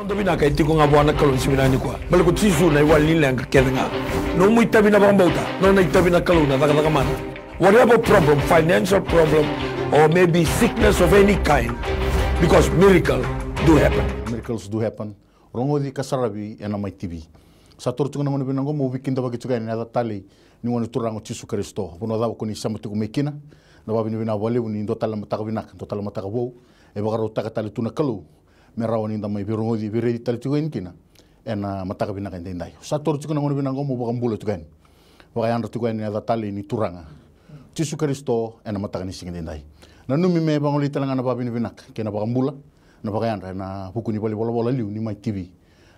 Non tabina kay tiko nga buwana kalon siminani kwa. Balik ko tisu na iwalin lang kakete nga. No mo itabi na bang bauta. No na itabi na kalon na taka mana. Whatever problem, financial problem, or maybe sickness of any kind, because miracles do happen. Miracles do happen. Rongo di kasarabi ena mai TV. Sa tortu na ngone binango mo wikinda bagi tuga na tali ni ngone turango Yesu Kristo. Bono dawo ko ni samatu ko mekina. Na babi ni bina wale ni ndotala mataka binak, ndotala mataka wo. E bagaro taka tali tuna kalu. Merawani da mai birongo di bire tali tuga kina. Ena mataka binak endai. Sa tortu na ngone binango mo bagambula tuga. Bagayandra tuga ni tali ni turanga. Yesu Kristo ena mataka ni singendai. Na numi me bangoli talanga na babi ni binak kena bagambula. Na bagayandra na huku ni bali bola liu ni mai TV.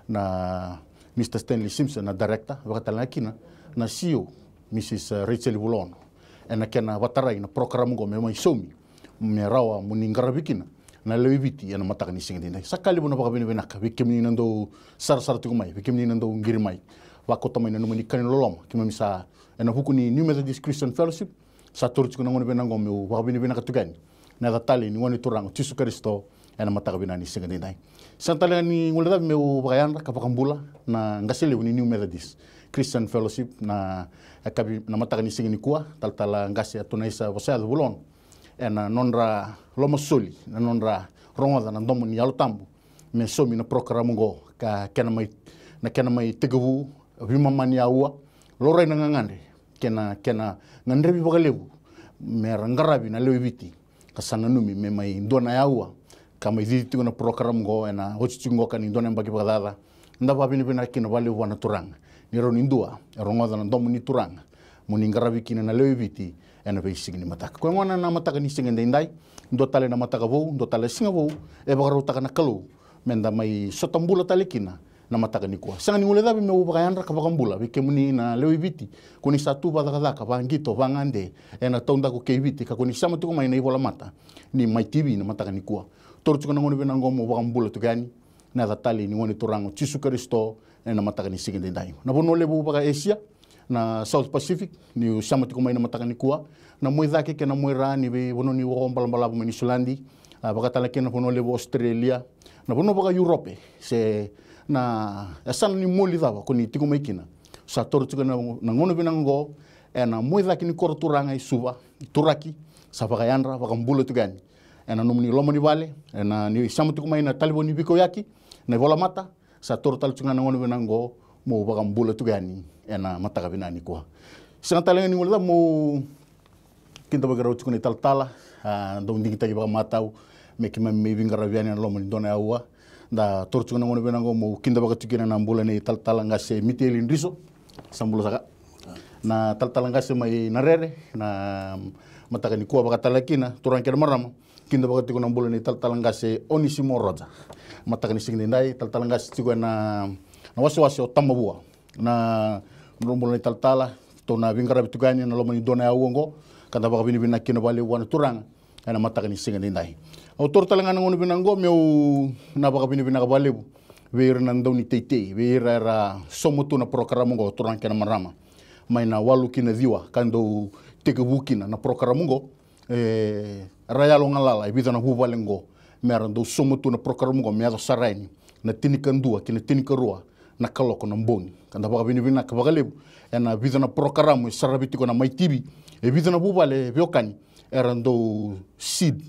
Na Mr. Stanley Simpson na director wakatala kina na CEO Mrs. Rachel Bulon ena kena watarai na program go me mai somi me rawa muningara bikina na lewiti ena mataka ni singendai. Sakali bona bakabini benaka bikimni nando sar tuku mai bikimni nando ngiri mai wakota mai na numani kan lolom kima misa ena huku ni New Methodist Christian Fellowship sa turchu na ngone benango me bakabini benaka tugani na datali ni ngone turango Yesu Kristo ena mataka binani singendai. Santala ni ngulada me bagayandra kapakambula na ngasele ni New Methodist Christian Fellowship na akabi na mataka ni singini kuwa taltala ngase atunaisa wasada bulon ena nonra lomosoli na nonra rongoda na ndomo ni yalutambu me somi na program go ka kena mai tegawu vimamani aua lorai na ngangande kena ngandrebi bagalebu me rangarabi na lewiti kasana numi me mai ndona yaua kama iditi na program go ena hochichingo kan indona mbagi bagada nda babini bina kina vale wana turanga ni ro nindua rongoda na ndomu ni turanga muningarabi kina na lewiti ena be signi mataka ko ngona na mataka ni singende ndai ndo tale na mataka vo ndo tale singa vo e bagaro taka na kalu menda mai sotambula tale kina na mataka ni kwa sanga ni ngule dabi me ubagayandra ka bagambula be kemuni na lewiti kuni satu badagada ka bangito bangande ena tonda ko keviti ka kuni sama tu mai nei bola mata ni mai TV na mataka ni kwa torchu kana ngone benango mo bagambula tugani na datali ni ngone turango Yesu Kristo na mataka ni sigende ndai na bono lebu baga Asia na South Pacific ni sama tu mai na mataka ni kwa na moidake ke na moira ni be bono ni wo mbala mo ni Sulandi baga tala ke na bono lebu Australia na bono baga Europe se na asana ni moli dava kuni tiku mai kina sa torchu kana na ngone benango na moidake ni kor turanga isuba turaki sa baga yandra bagambula tugani ena numuni lomoni vale ena ni samatu kuma ina taliboni biko yaki na vola mata sa toro talchunga ngone benango mo bagambula tugani ena mataka binani kwa sangatalanga ni ngolda mo kinta bagaro tukuni taltala ndo ndingi tagi baga matau me kima me bingara viani na lomoni dona yawa da torchunga ngone benango mo kinta baga tukina na mbula ni taltala ngase miteli ndiso sambula saka na taltala ngase mai narere na mataka ni kwa baga talakina turanke marama kinda bagati ko na mbula ni taltalangase Onisimo Roja mataka ni singni ndai taltalangase tigo na wasi o tamabua na mbula ni taltala to na vingara bitugani na lomani dona ya uongo kanda baga bini bina kino bali wana turanga na mataka ni singni ndai autor talanga ngono binango meu na baga bini bina balebu veira na ndoni teitei veira ra somotu na program ngo turanga na marama mai na walu kina diwa kando tegabukina na program ngo rayalo ngalala ibida na huvalengo merando somotu na program go meado saraini na tinikandua kina tinikarua na kaloko na mboni kanda baga bini bina ka bagalebu ena bida na program sarabiti ko na mai TV e bida na huvale biokani erando seed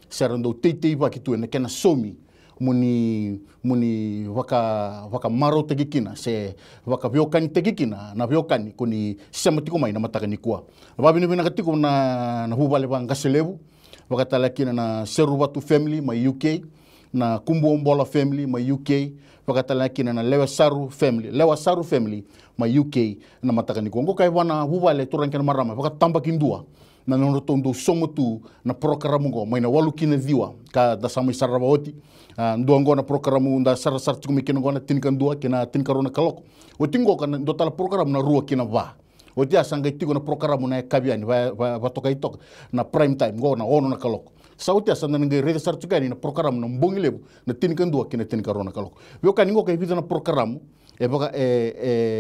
serando teitei bakitu na kena somi muni waka maro tegikina se waka biokani tegikina na biokani kuni siamatiko mai na mataka ni kwa babini bina katiko na huvale bang gaselebu wakatalakina na Serubatu family mai UK na Kumbuombola family mai UK wakatalakina na Lewasaru family mai UK na mataka ni kwa ngo kai wana huvale turankena marama wakatamba kindua na norotondo somotu na program ngo mai na walukina diwa ka da samai saraboti nduango na program nda sarasar tikumikina ngo na tinikandua kina tinikarona kaloko otingo kana ndotala program na rua kina va otia sanga tigo na program na kabiani va toka itoka na prime time ngo na ono na kaloko sauti asanda ngai rede sar tukani na program na mbongilebu na tinikandua kina tinikarona kaloko yo kaningo kai vida na program e baka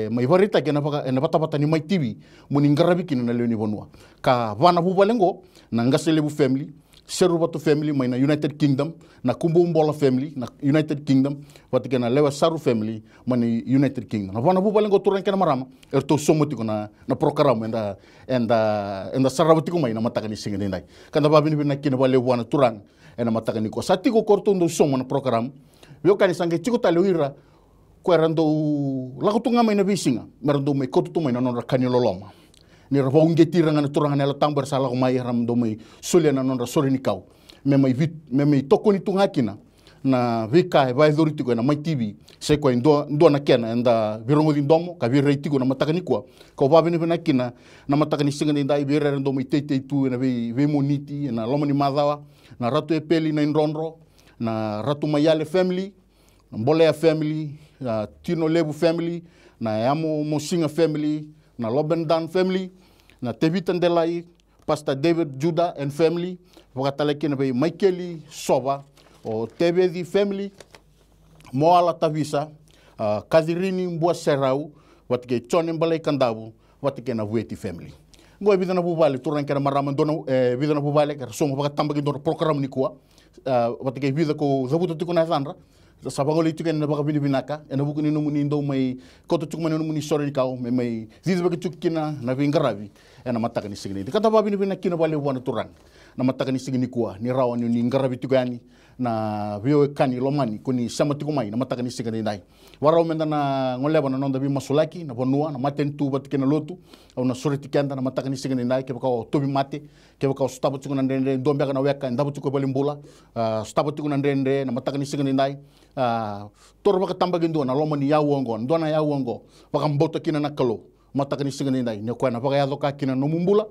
mai varita kena baka na bata ni mai TV muningarabi kina na leoni bonua ka vana bubalengo na ngaselebu family Seru watu family mai na United Kingdom, na Kumbu Mbola family na United Kingdom, watu kena lewa Saru family mai na United Kingdom. Na wana bu balengo turan kena marama, to somotiko na program enda sarawatiko mai na matakani singin indai. Kanda babini bina kina bale wana turan ena matakani ko. Satiko korto ndo somo na program. Yo kani sange tiko talewira ko erando lakutunga mai na bisinga, merando mai kotu mai na nonra kaniloloma. Ni rabo ungetira ngana turangan ela tambar sala ko mai ram do mai suliana non sori ni kau me mai toko ni tunga kina na vika vai doriti ko na mai TV se ko ndo na kena enda virongo din domo ka vi reiti ko na matakani ko ba bini bina kina na matakani singa ni dai vira ndo mai tete tu na ve moniti na lomani madawa na ratu epeli na indronro na ratu mayale family na mbolea family na tino lebu family na yamo mosinga family na Lobendan family, na Tevita Ndelai, Pastor David Judah and family, wakatale kina bei Michaeli Soba, o Tevedi family, Moala Tavisa, Kazirini Mbua Serau, watike Chone Mbalai Kandabu, watike na Vueti family. Ngoi vida na bubale, turan kena marama dono, vida na bubale, kera somo wakatambagi dono program ni kuwa, watike vida ko zabuto tiko na zandra, sabagol itu kan nabaka binibinaka ena buku ni numuni ndo mai koto cuk mani numuni sore ni kau mai zizi bagi cuk kina na vingaravi ena mataka ni sigini kata ba binibinaka kina bale wana turang na mataka ni sigini kuwa ni rawan ni ngaravi tukani na vio kani lomani kuni sama tiku mai na mataka ni sigini dai warau menda na ngoleba na nonda bi masulaki na bonua na matentu bat kena lotu au na sore tikanda na mataka ni sigini dai ke bakau tobi mate ke bakau stabo tiku na ndende ndombe kana weka ndabu tiku balimbula stabo tiku na ndende na mataka ni sigini dai toro baka tambagin doon na lomani yawongo ndona yawongo baka mbota kina na kalo mataka ni sigini dai ne kwa na baka yadoka kina no mumbula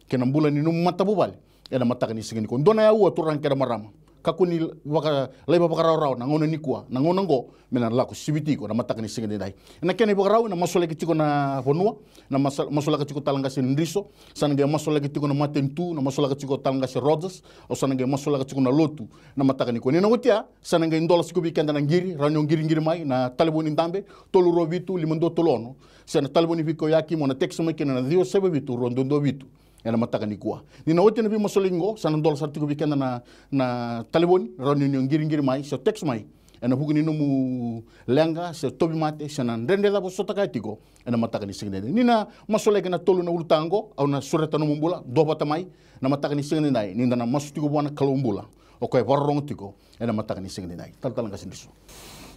kina mbula ni no matabubali ena mataka ni sigini ko ndona yawo turang kera marama kakuni baka leba baka raw na ngono ni kwa na ngono ngo mena lako sibiti ko na mataka ni sigini dai na kene baka raw na masole kitiko na bonua na masole kitiko talanga sindiso sanage masole kitiko na matentu na masole kitiko talanga si Rogers o sanage masole kitiko na lotu na mataka ni ko ni ngotia sanage ndola sikubi kenda na ngiri ranyo ngiri mai na taliboni ndambe tolu robitu limondo tolono sana taliboni viko yaki mona texo mekena na dio sebe bitu rondondo bitu ena mataka ni kuwa ni na wote na bi masolingo sana ndola sartiko bi kenda na taliboni ranyo ngiri mai so text mai ena huguni no mu lenga se tobi mate sana ndende da bosota kaitiko ena mataka ni sigene ni na masolege na tolu na ulutango au na sureta no mumbula dobata mai na mataka ni sigene dai ni na masutiko bona kalombula o ko warrong tiko ena mataka ni sigene dai talanga sindiso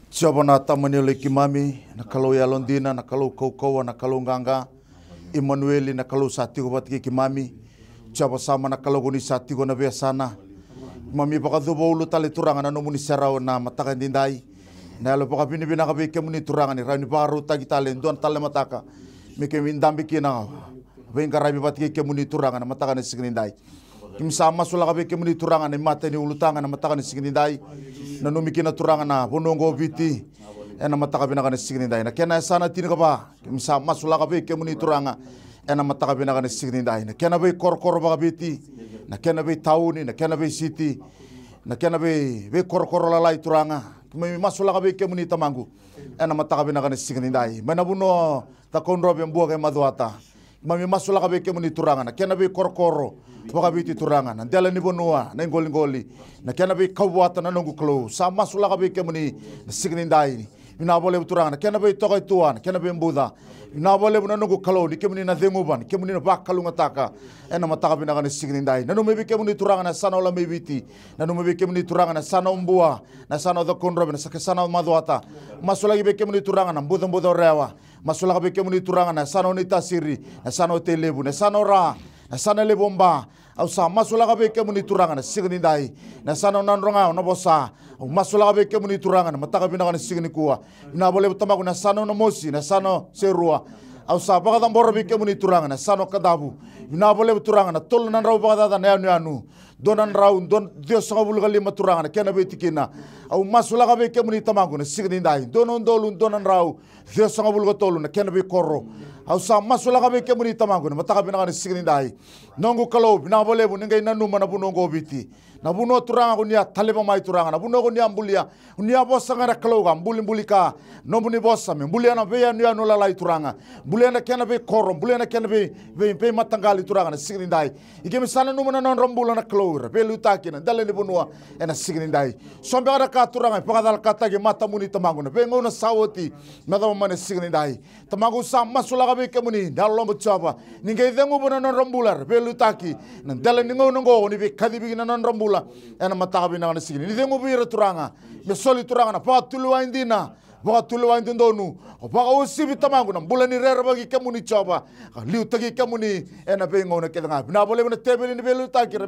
Siobana tamani ole kimami na kalau ya Londina na kalau kau na kalau nganga Emmanuel na kalau satiko batiki kimami Siapa sama na kalau guni satiko na biasana mami baka dhubo ulu tali turangan na muni serau na mataka dindai na lo baka bini bina kabe kemuni turangan ni rani baka ruta kita lendon tale mataka mike mindambi kina venga rabi batiki kemuni turangan na mataka ni sigindai kim sama sula kabe kemuni turangan ni mate ni ulu tangan na mataka ni sigindai na numikina turangan na bonongo biti ena mataka bina kana sigindai na kena sana tin ka ba kim sama sula kabe kemuni turanga ena mataka bina kana sigindai na kena be kor baka biti na kena be tauni na kena be city na kena be kor lalai turanga kimi masula ka be kemuni tamangu ena mataka bina kana sigindai manabuno ta konro be mbuga ke maduata mami masula ka be kemuni turanga na kena be kor baka biti turanga na dela ni bonua na ngoli na kena be kawata na nongu klo sa masula ka be kemuni sigindai ina bole turanga na kena be tokai tuan kena be mbuda ina bole buna nongu kalo ni kemuni na denguban kemuni na bakalunga taka ena mataka bina kana sigindai na no mebi kemuni turanga na sana ola mebiti na no mebi kemuni turanga na sana umbua na sana the konro na sana maduata masula be kemuni turanga na mbuda rewa masula be kemuni turanga na sana onita siri na sana telebu na sana ra na sana lebomba au sa masula be kemuni turanga na sigindai na sana nanronga na bosa masula be kemuni turanga na mataka bina kana sigini kuwa ina bole tamaku na sana no mosi na sana serua au sa baka tambor be kemuni turanga na sana kadabu ina bole turanga na tol nan raw baka na anu donan raw don Dios ngabul gali maturanga na kena be tikina au masula be kemuni tamaku na sigini dai donon dolun donan raw Dios ngabul tolu na kena be korro au sa masula ka be ke muni tamangu na mataka bina ka signi dai nongu kalau bina bole bu ningai nanu mana bu nongo biti na bu no turanga ko nia taleba mai turanga na bu no ko nia ambulia nia bossa ngara kalau ga mbuli ka no buni bossa me mbulia na be nia no lalai turanga mbulia na kena be korom mbulia na kena be matangali turanga na signi dai ike misana no mana non rambula na kalau be lutaki na dale ni bunua ena signi dai sombe ada ka turanga pagadal kata ge mata muni tamangu na be ngona sawoti mada mana signi dai tamangu sa masula ka be ke muni dalom chapa ningai dengu bona non rambular be lutaki na dale ni ngo ni be kadi bi na non rambula ena mataga bina na sigini ni dengu bira turanga me soli turanga na patulu indina patulu indondonu ba usibi tamangu na bula ni rera bagi kemuni chaba liu tagi kemuni ena be ngona kedanga na bole na tebeli ni be lutaki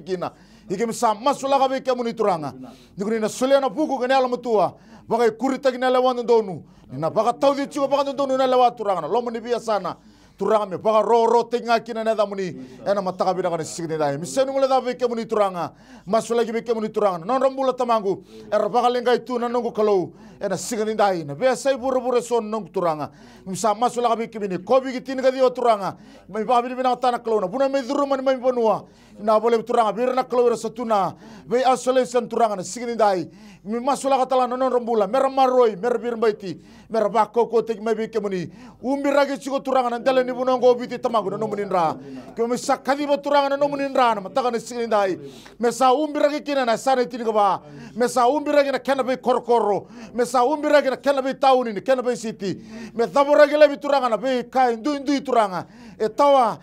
kina ike misa masula ka be kemuni turanga ni na soli na buku ke ala matua bagai kuri tagi na lewan ndonu na baga taudi chigo baga ndonu na lewa turanga na lomo ni biasana turanga me baga ro tenga kina na damuni ena mataka bina kana signi dai misenu ngule da be kemuni turanga masula gi be kemuni turanga non rambula tamangu era baga lengai tu na nongo kalau ena signi dai na be sai buru son nong turanga misa masula ga be kemini kobi gi tin ga dio turanga me ba bina tana kalau na buna me duru man me bonua na boleh turanga birna kalau satuna be isolation turanga na signi dai mi masula ga tala non rambula mer maroi mer bir baiti mer ba ko tek me be kemuni umbira gi chigo turanga na dale ni bunongo biti tamagu no muninra ke me sakadi baturanga no muninra na mataka ne silindai me sa umbira ke kina na sare tini ba me sa umbira ke na kana be korkoro me sa umbira ke na kana be tauni ni kana be city me dabora ke le bituranga na be kai ndu turanga e tawa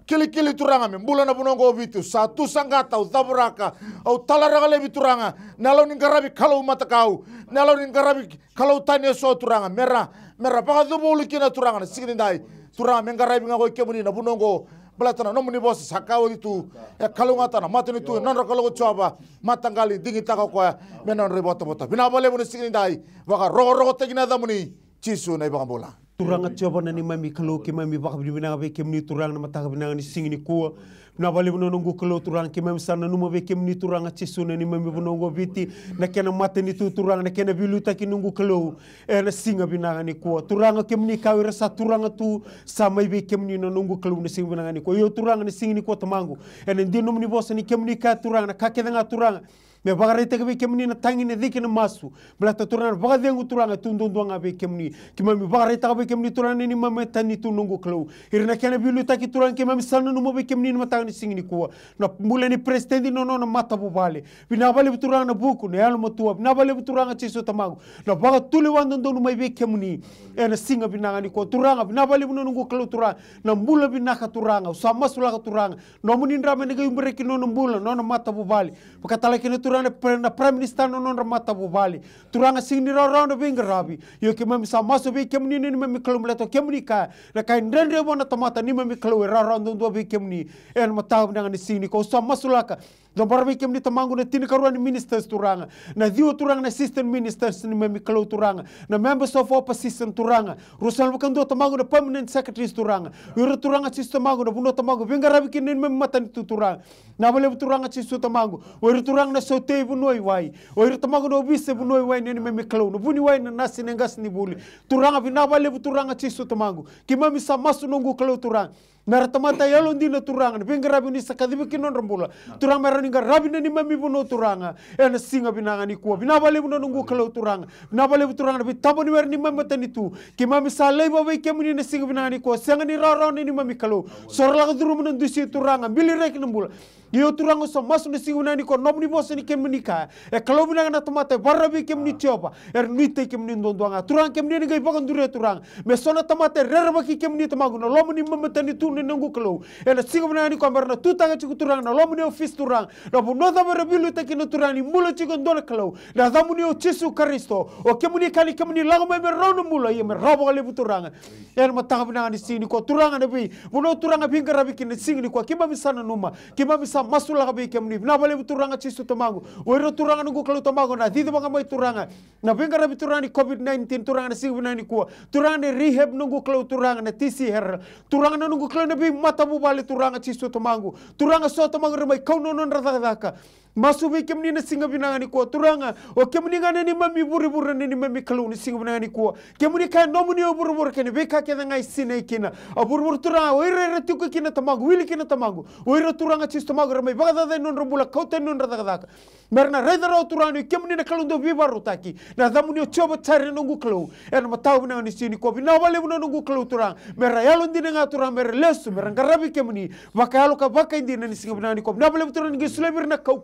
kili turanga me mbula na bunongo bitu satu sangata u daboraka au talara le bituranga nalo ni garabi kalau matakau nalo ni garabi kalau tanya so turanga merah paga dubulu kina turanga na silindai turanga mengarai binga ko kemuni na bunongo belatana no muni bos sakao itu e kalungata na matani tu non rakalo coba matangali dingi taka ko menon ribota bota bina bole muni sigindai waka rogo tegina da muni cisu na ibang bola turanga coba na ni mami kalau ke mami baka bina be kemuni turanga na mataka bina ni singini kuwa na bale buno nongo kelo turanga ke mami sana numa be kemuni turanga cisu na ni mami bunongo biti na kena matani tu turanga na kena biluta ki nongo kelo na singa bina ni kuwa turanga kemuni kawira sa turanga tu sama be kemuni na nongo kelo na singa bina ni kuwa yo turanga ni singini kuwa tamangu ene ndi num ni bosa ni kemuni ka turanga na kakeda turanga me bagarete ke be kemuni na tangi ne dikina masu blata turanga baga dengu turanga tundunduanga be kemuni ki mami bagarete ke be kemuni turanga ni mami tani tu nongo kelo irna kena biluta ki turanga ke mami sana numa be kemuni na matanga ni singini kuwa na mule ni presidenti no na mata bubale bina bale turanga na buku ne alo matua bina bale turanga chiso tamangu na baga tuli wando ndo numa be kemuni ena singa bina ni ko turanga bina bale buno nongo kelo turanga na mbula bina ka turanga usama sula ka turanga no muni ndrame ne gayumbre ki no mbula no na mata bubale pakatala ki turanga na prime minister no na mata bubale turanga singni round binga rabi yo ke mami sa maso be kemuni ni mami kelo mleto kemuni ka na kai ndendre bona tamata ni mami kelo round ndo be kemuni en mata bina ni singni ko usama sulaka do barbe kemni tamangu na tini karuan ministers turanga na dio turanga na assistant ministers ni mami kelo turanga na members of opposition turanga rusal bukan do tamangu na permanent secretaries turanga yura turanga system tamangu na buno tamangu binga rabi kin mami matan tu turanga na bale turanga system tamangu yura turanga na sote bunoi wai yura tamangu no bise bunoi wai ni mami kelo no buni wai na nasi nengas ni buli turanga bina bale turanga system tamangu ki mami sa masu nongu kelo turanga mera tamata yalo ndina turanga binga rabi ni sakadibi kinon rambula turanga mera ninga rabi ni mami buno turanga ena singa binanga ni kuwa bina bale buno nungu kalau turanga bina bale turanga bi tabo ni mera ni mami tani tu ki mami salai babai kemuni ni singa binanga ni kuwa senga ni rara ni mami kalau sorla ka duru munan dusi turanga bili rek nambula yo turanga so masu ni singa binanga ni kuwa nob ni bosa ni kemuni ka kalau binanga na tamata barabi kemuni tioba nuite kemuni ndondoanga turanga kemuni ni gai bagan dure turanga me sona tamata rerba ki kemuni tamagu no lomu ni mami tani tu ni nungu kalau ena singa binanga ni kuwa merna tutanga chiku turanga na lomu ni office turanga na buno da barabilu takina turani mula chiku ndole kalau na damu ni o Yesu Kristo o kemuni kali kemuni lago me rono mula ye me rabo kali buturanga ena matanga binanga ni sini ko turanga na bi buno turanga binga rabi kin singi ni ko kima misana numa kima misa sa masula ka be kemni na bale turanga chisu tamangu oiro turanga nungu kalau tamangu na didi banga mai turanga na bengara biturani covid-19 turanga na sigu nani kuwa turanga ne rehab nungu kalau turanga na tisi her turanga na nungu kalau na bi mata bu bale turanga chisu tamangu turanga so tamangu remai kauno non radaka masubi kemni na singa binangani ko turanga o kemni ngane ni mami buri ni mami kalau ni singa binangani ko kemni ka nomuni o buri kene beka ke ngai sine kina o buri turanga o ire tuku kina tamangu wili kina tamangu o ire turanga chisu tamangu remai baga da non rombula kauta non radaka merna raidara o turanga kemni na kalau ndo bibaru taki na damuni o choba tare nungu kalau en matau binangani sini ko bina wale nungu kalau turanga merra yalo ndine nga turanga merra lesu merra ngarabi kemni baka yalo ka baka indine ni singa binangani ko na wale turanga ngi sulebir na kau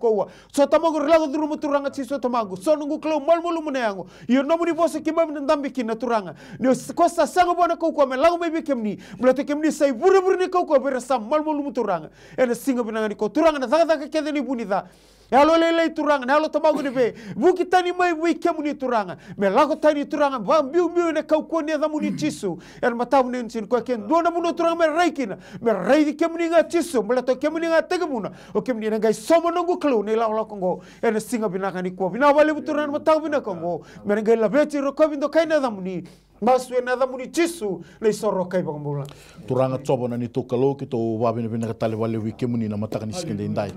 so tamago relago duru turanga ci so tamago so nungu klau malmulu muneango yo nomuni boso kimam ndambi kina turanga ni kosta sango bona ko me lago be kemni mulato kemni sai buru ni ko bere sam malmulu turanga ene singa binanga ni ko turanga na daga kede ni bunida yalo lele turanga nalo tamago ni be buki tani mai wi kemni turanga me lago tani turanga ba biu ne ko ne da muni cisu en mataw ne sin ko ken dona muno turanga me raikina me raidi kemni nga cisu mulato kemni nga tegamuna o kemni nga somo nungu klau ne la kongo ene singa binaka ni ko bina wale buturan mataw bina kongo men ngai la beti ro ko bindo kaina damuni maswe na damuni cisu le sorro kai bangbola turanga tsobo na ni to kalo ki to wabine bina katale wale wike muni na mataka ni sikende indai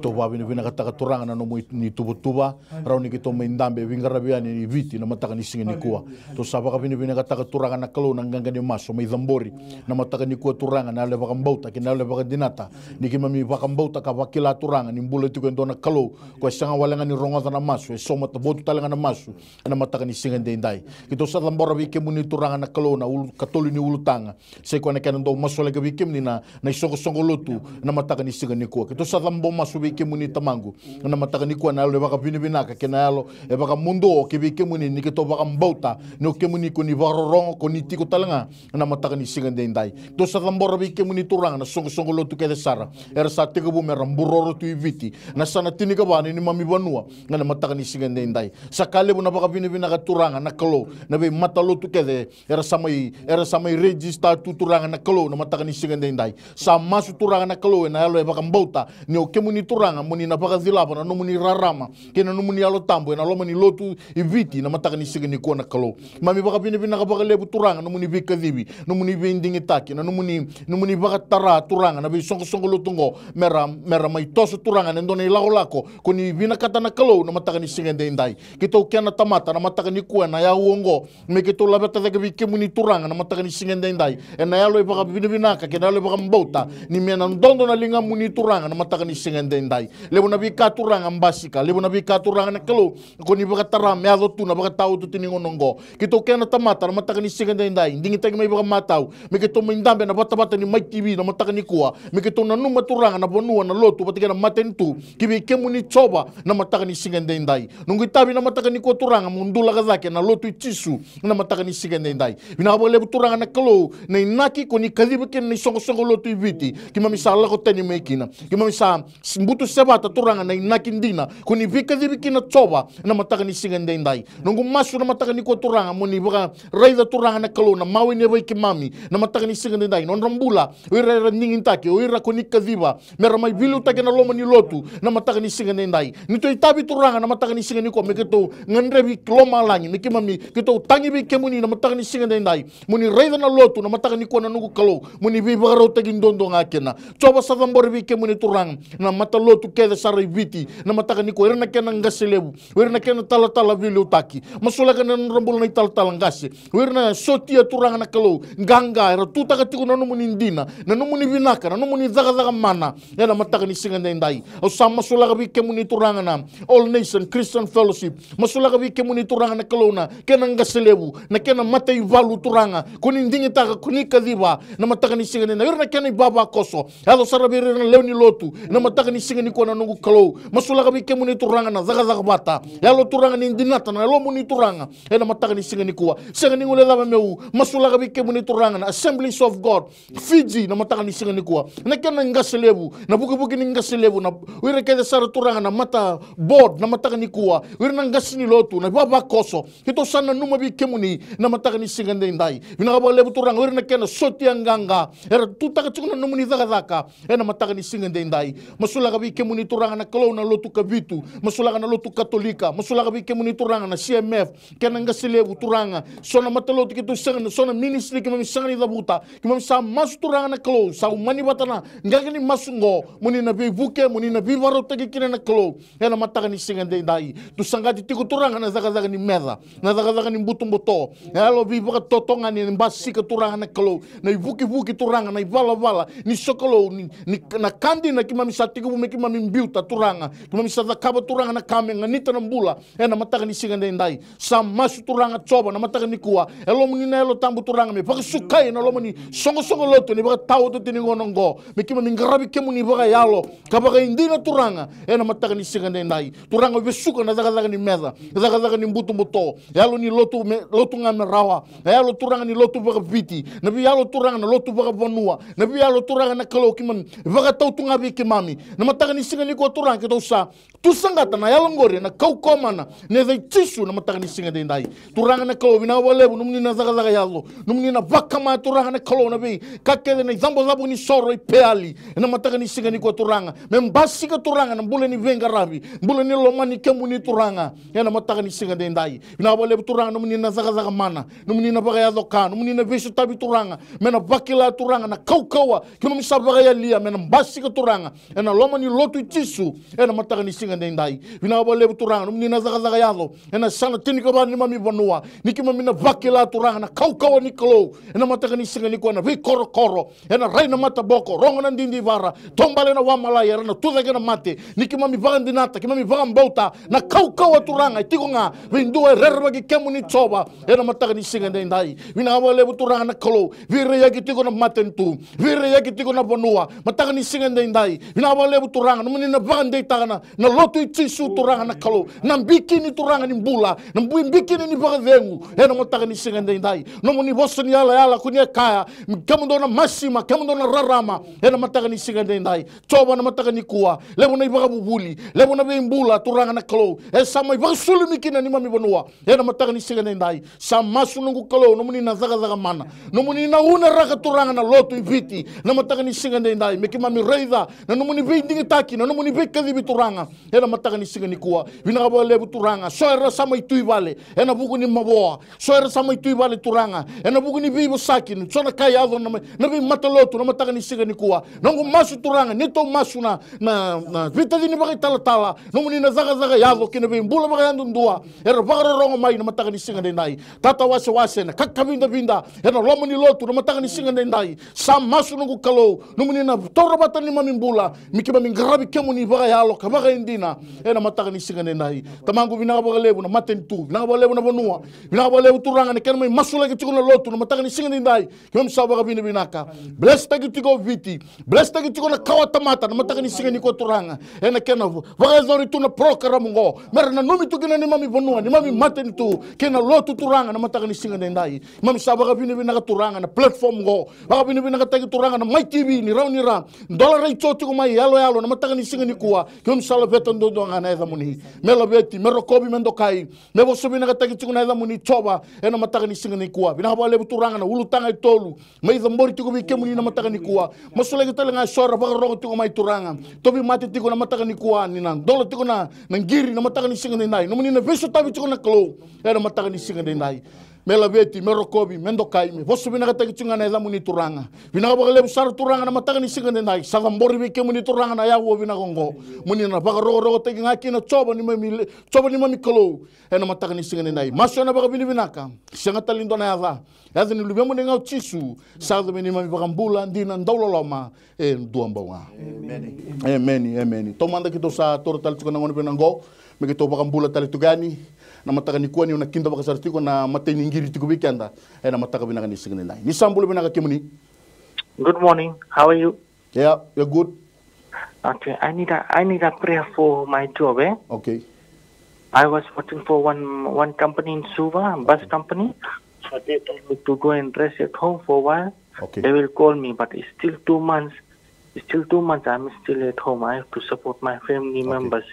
to wabine bina kataka turanga na no ni tubutuba rauni ki to mindambe wingarabi ani viti na mataka ni sikende kuwa to sabaka bina kataka turanga na kalo na nganga ni maso mai zambori na mataka ni kuwa turanga na le bakambauta ki na le bakadinata ni ki mami bakambauta ka wakila turanga ni mbule tu ndo na kalo ko sanga walanga ni ronga na maso e soma to botu talanga na maso na mataka ni sikende indai ki to sa zambora wike muni turanga na kalo na katoli ni ulutanga se ko na ndo masole ga bikem ni na songo lotu na mataka ni singa ni ko to sa lambo masu bikem ni tamangu na mataka ni ko na le baka bini binaka ke na yalo e baka mundo ke bikem ni ke to baka mbauta no ke muni ko ni varorong ko ni tiko talanga na mataka ni singa ndai to sa lambo bikem ni turanga na songo lotu ke de sara era sa tiko bu meramburoro tu iviti na sana tinika bani ni mami banua na mataka ni singa ndai sakale bu na baka bini binaka turanga na kalo na be matalotu ke de era samai register tu turanga na kalo na mataka ni singa ndai sa masu turanga na kalo na yalo e baka mbauta ni o kemuni turanga muni na baka zilapa na no muni rarama ke na no muni yalo tambo na lo muni lotu iviti na mataka ni singa ni ko na kalo mami baka bini ka baka lebu turanga no muni bika dibi no muni bendingi taki na no muni baka tara turanga na be songo lotungo mera mai toso turanga na ndone lako ko ni bina kata na kalo na mataka ni singa ndai kito kiana tamata na mataka ni ko na ya uongo me kito labata daga bi kemuni turanga na mataka ni singa ndai na yalo e baka bina ka kena le baka mbauta ni mena ndondo na linga muni turanga na mataka ni singa ndai lebo na bika turanga mbasika lebo na bika turanga na kalo ko ni baka tara me ado tu na baka tau tu tiningo nongo kito kena tamata na mataka ni singa ndai ndingi tagi mai baka matau me kito mindambe na bata ni mai tv na mataka ni kuwa me kito na numa turanga na bonua na lotu batika na matentu kibi kemuni choba na mataka ni singa ndai nungu tabi na mataka ni ko turanga mundula kazake na lotu chisu na mataka ni singa ndai bina bo lebu turanga na kalo na inaki ko ni kadiba ken ni songo lotu iviti kima misala ko tani mekina kima misa mbutu sebata turanga na inaki ndina ko ni vika dibikina choba na mataka ni singa ndai nungu masu na mataka ni ko turanga muni baka raida turanga na kalo na mawi ne vai mami na mataka ni singa ndai non rambula ira ningin taki ira ko ni kadiba mera mai vilu taki na loma ni lotu na mataka ni singa ndai ni to itabi turanga na mataka ni singa ni ko me keto ngandrebi loma langi ni kima mi keto tangi bi kemuni na mataka ni singa ndai muni raida na lotu na mataka ni ko na nungu kalo muni bi bagaro tagi ndondo ngakena coba sa tambor bi kemuni turang na mata lotu kede sarai viti na mataka ni ko irna kena ngaselebu irna kena tala vilu taki masula kana rambul na tala ngase irna sotia turang na kalo ganga era tuta katiko na numuni ndina na numuni binaka na numuni zaga mana na mataka ni singa ndai o sama masula bi kemuni turang na All Nation Christian Fellowship masula bi kemuni turang na kalo na kena ngaselebu na kena mata ivalu turanga kuni ndingi taka kuni kadiba na mataka ni singa na irna kena baba koso alo sarabiri na leuni lotu na mataka ni singa ni ko na nungu kalo kalau masula kabi ke muni turanga na zaga zaga bata ya lo turanga ni dinata na lo muni turanga ena mataka ni singa ni kuwa singa ni ngule lava meu masula kabi ke muni turanga na Assemblies of God Fiji na mataka ni singa ni kuwa na kena ngaselebu na buki ni ngaselebu na wire kede sara turanga na mata board na mataka ni kuwa wire na ngasini lotu na baba koso hito sana numa bi ke muni na mataka ni singa ndai vina kaba lebu turanga wire na kena soti anganga era tutaka chukuna numuni zaga zaka ena mataka ni singa ndai masula kabi ke muni turanga na kalau na lotu kabitu masula na lotu katolika masula kabi ke muni turanga na CMF kena ngaselebu turanga sona matalotu kitu senga sona ministry kima misangani dabuta kima sa mas turanga na kalau sa umani batana ngagani masungo muni na bivuke muni na bivaro tagi kina na kalau ena mataka ni singa ndai tu sangati tiku turanga na zaga zaga ni meda na zaga zaga ni butung boto elo bivaka totonga ni mbasi ka turanga na kalau na ivuki turanga na ivala ni sokolo ni na kandi na kima misatiku bume kima mimbiuta turanga kima misata kaba turanga na kame nganita na mbula ena mataka ni singa ndai sa masu turanga coba na mataka ni kuwa elo muni na elo tambu turanga me baka sukai na lo muni songo loto ni baka tawo to tini ngonongo me kima mingarabi kemu ni baka yalo kabaka indina turanga ena mataka ni singa ndai turanga besuka na zaga ni meda zaga ni mbutu mbuto yalo ni lotu ngame rawa yalo turanga ni lotu baka viti na bi yalo turanga na lotu baka bonua na bi yalo turanga na kalau kima baka tau tunga bi kimami na mataka ni singa ni ko turanga kita usa tu sangata na yalo ngore na kau komana ne zai tisu na mataka ni singa ndai turanga na kalau bina walebu numni na zaga yalo numni na vaka ma turanga na kalau na bi kakele na zambo ni soro i peali na mataka ni singa ni ko turanga membasi ka turanga na mbule ni venga rabi mbule ni lomani kemu ni turanga na mataka ni singa ndai bina walebu turanga numni na zaga mana numni na baga yalo ka numni na vesu tabi turanga mena vakila turanga na kaukawa kino misa baga ya lia mena mbasi ka turanga na lomani lotu tisu na mataka ni singa ndai bina walebu turanga numni na zaga yalo na sana tinika ba ni mami bonua nikima mina vakila turanga na kaukawa ni kalo na mataka ni singa ni ko na vi koro na raina mata boko ronga na ndindi vara tombale na wamalaya na tudage na mate nikima mi vaga ndinata kima mi vaga mbauta na kaukawa turanga itiko nga vindua rerba ki kemu ni choba na mataka ni singa ndai bina walebu turanga na kalo vire ya kitiko na matentu vire ya kitiko na bonua mataka ni singa ndai bina walebu turanga numuni na vaga ndai na lotu itisu turanga na kalo na bikini turanga ni mbula na bikini ni vaga vengu na mataka ni singa ndai numuni boso ni yala kunia kaya kemu ndo na masima kemu ndo na rarama na mataka ni singa ndai choba na mataka ni kuwa lebu na ibaga bubuli lebu na mbula turanga na kalo sama ibaga sulu mikina ni mami bonua na mataka ni singa ndai sama sunungu kalo numuni na zaga mana numuni na una raka turanga na lotu iviti na mataka ni singa ndai meki mami reida na numuni vindingi taki na numuni vekadi bituranga na mataka ni singa ni kuwa bina ba lebu turanga soera sama itu vale na buku ni maboa soera sama itu vale turanga na buku ni bibo sakin sona kaya ado na bi matalotu na mataka ni singa ni kuwa nangu masu turanga nito masu na vita dini baka tala numuni na zaga yado kina bi mbula baka yandu ndua era baka rongo mai na mataka ni singa ndai tata wase na kakabinda na lomo ni lotu na mataka ni singa ndai sam masu nangu kalo numuni na tora bata ni mami mbula mikiba mingrabi kemu ni baka yalo ka baka indina na mataka ni singa ndai tamangu bina baka lebu na matentu bina baka lebu na bonua bina baka lebu turanga ni kena mai masula ki tikuna lotu na mataka ni singa ndai kemu sabaka binaka bless tagi tiko viti bless tagi tiko na kawata mata na mataka ni singa ni ko turanga na kena baka zori tu na program ngo mer na numi tu kena ni mami bonua ni mami matentu kena lotu turanga na mataka ni singa ndai mami sabaka binaka turanga na platform ngo baka binaka tagi turanga na mai TV ni raw ni ram dollar ai chotu ko mai yalo na mataka ni singa ni kuwa kemu sala beton do ngana eza muni melo beti mero kobi mendo kai mebo sobi na tagi tiko na eza muni choba na mataka ni singa ni kuwa bina ba lebu turanga na ulu tanga tolu mai zambori tiko bi kemu ni na mataka ni kuwa masula ki tala nga sora baka rogo tiko mai turanga tobi mate tiko na mataka ni kuwa ni na dolo tiko na ngiri na mataka ni singa ni nai no muni na veso tabi tiko na klo na mataka ni singa ni nai mela beti mero kobi mendo kai me vosu bina ka tagi tiko na eza muni turanga bina ba lebu sar turanga na mataka ni singa ni nai sa zambori bi kemu ni turanga na yawo bina gongo muni na baka rogo tagi ngaki na choba ni mami klo na mataka ni singa ni nai maso na baka binaka singa talindo na yaza yaza ni lubemu ni ngau chisu sa ni mami baka mbula ndina ndaulo loma duambawa amen tomanda kito sa total tiko na ngone benango me kito baka mbula tali tugani na mataka ni kuani na kinda baka sartiko na mateni ngiri tiko bikanda na mataka binaka ni singa ni nai ni sambulo binaka kimuni. Good morning, how are you? Yeah, you're good. Okay, I need a prayer for my job. Okay. I was working for one company in Suva, bus company. So they told me to go and rest at home for a while. Okay. They will call me, but it's still 2 months. It's still 2 months. I'm still at home. I have to support my family members.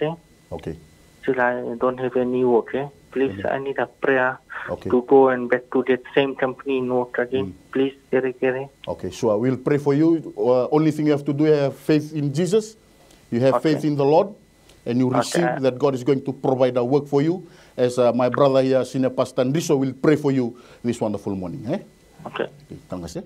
Okay. Still, I don't have any work. Please, I need a prayer Okay. to go and back to that same company in work again. Please, Kere. Okay, sure. We'll pray for you. Only thing you have to do is have faith in Jesus. You have faith in the Lord, and you receive that God is going to provide a work for you. As my brother here, Senior Pastor Andriso, will pray for you this wonderful morning. Okay. Terima kasih.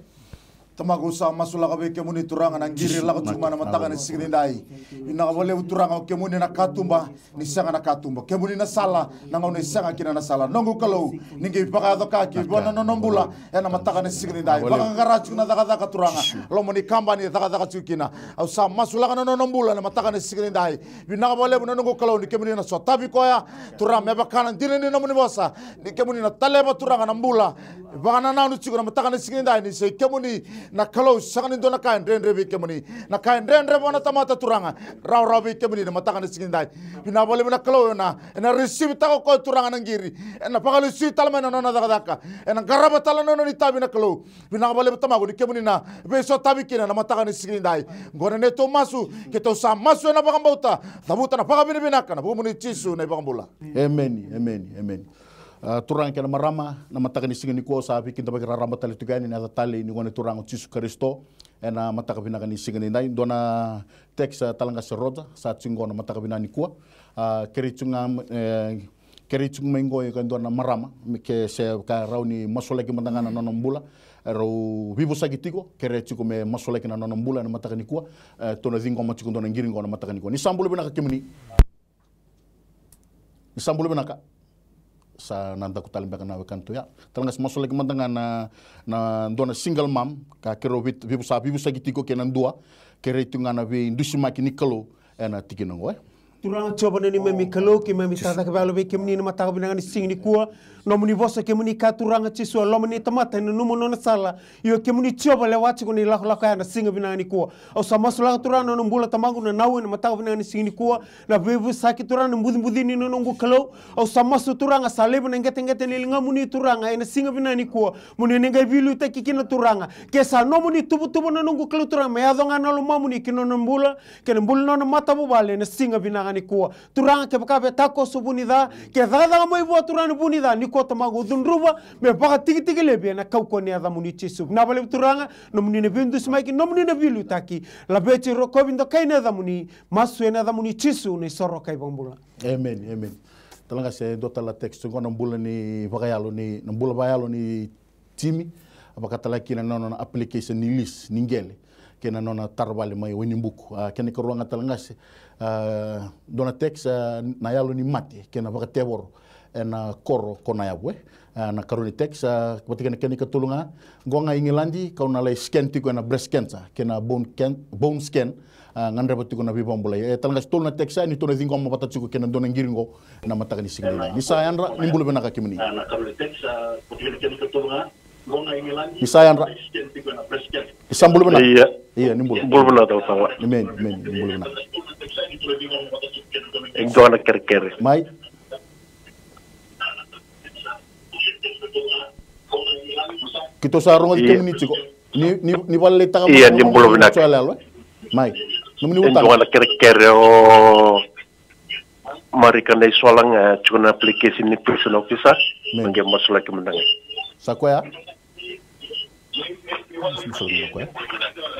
Tamago sa masula ka ke muni turanga nang giri la ko cuma na mataka ni signi dai ina ka bole turanga ke muni na katumba ni sanga na katumba ke muni na sala na ngone sanga kina na sala nongu kalau ningi paka do ka ki bona no nombula ena mataka ni signi dai baka ngara na daga turanga lo muni kamba ni daga cukina au sa masula ka no nombula na mataka ni signi dai ina ka bole nongu kalau ni ke muni na so tabi ko ya turanga me bakana dile ni no muni bosa ni ke muni na taleba turanga na mbula baka na na na mataka ni signi dai ni se ke muni na kalau sangan itu na kain rendre bi kemuni na kain rendre bona tamata turanga raw bi kemuni na matakan sigin dai bina bole na kalau na receive ta ko turanga nangiri na pagalu si talma na na daga na garaba talano ni tabi na kalau bina bole tamago ni kemuni na beso tabi kina na matakan sigin dai ngone ne to masu ke to sa masu na bagambauta tabuta na pagabini binaka na bumuni chisu na bagambula. Amen. Turang kena marama na mataka ni singani ko sabi kinta bagi raramba tali tugani na tali ni ngone turang Jesus Kristo ena mataka binaka ni singani nai dona teks talanga seroda sa cingo na mataka binani ko kericunga mengo kan dona marama ke se ka rauni masoleki mandangana nonombula ro vivo sagitigo kereciku me masoleki na nonombula na mataka ni ko tona zingo machiko dona ngiringo na mataka ni ko ni sambulu binaka kimuni ni sambulu binaka sa nanda ku talim bakana kanto ya talanga masuk lagi mandangan na dona single mom ka kero vibu sagitiko kenan dua kere tungana vi indusima kini kalo ena tikinongo turanga coba ni memi kalau ki memi tata ke balo be kemni na mata binangan sing ni kuwa no muni bosa kemni ka turanga chisu lo muni tamata na numo no sala yo kemni coba lewat ko ni la ka na sing binangan ni kuwa o sama sula turanga no mbula tamangu na nawe na mata binangan sing ni kuwa na bebu saki turanga mbudi ni no ngu kalau o sama su turanga salebu na ngete ni linga muni turanga ena sing binangan ni kuwa muni ngai bilu ta kikina turanga kesa no muni tubu na ngu kalau turanga me adonga na lo mamuni kino no mbula no mata bu bale na sing binangan ni kuwa turanga ke bakabe tako subunida ke daga mo ibo turanga bunida ni ko tamago dunruba me baka tigi lebe na kau ko ne ada muni chisu na bale turanga no muni ne bindu smaiki no muni ne bilu taki la beti ro ko bindo kai ne ada muni masu ne ada muni chisu ne soro kai bambula. Amen. Talanga se dota la text ko no mbula ni bagayalo ni no mbula bayalo ni timi abaka talaki na no application ni list ningele kena nona tarbali mai wini buku kena ko ruanga talanga se dona text na yalo ni mate kena baka tebor na koro kona yabwe na karuni text ketika kena ketulunga gonga ingilandi kau na lay scan tiko na breast cancer kena bone scan ngandre batu na bibom boleh talanga stol na text ni to na zingo mapata chuko kena dona ngiringo na mataka ni signi ni sa yanra ni bulu benaka kimini na karuni text ketika kena ketulunga gonga ingilandi ni sa yanra isambulu bena iya ni bulu bulu bena tahu tahu amen ni bulu bena engkau nak ker mai kita sarung di kemini ciko ni balle taka iya ni bulu bena mai numni utang engkau nak ker o mari kanai soalang cuma aplikasi ni personal officer mungkin masalah kemenangan sakoya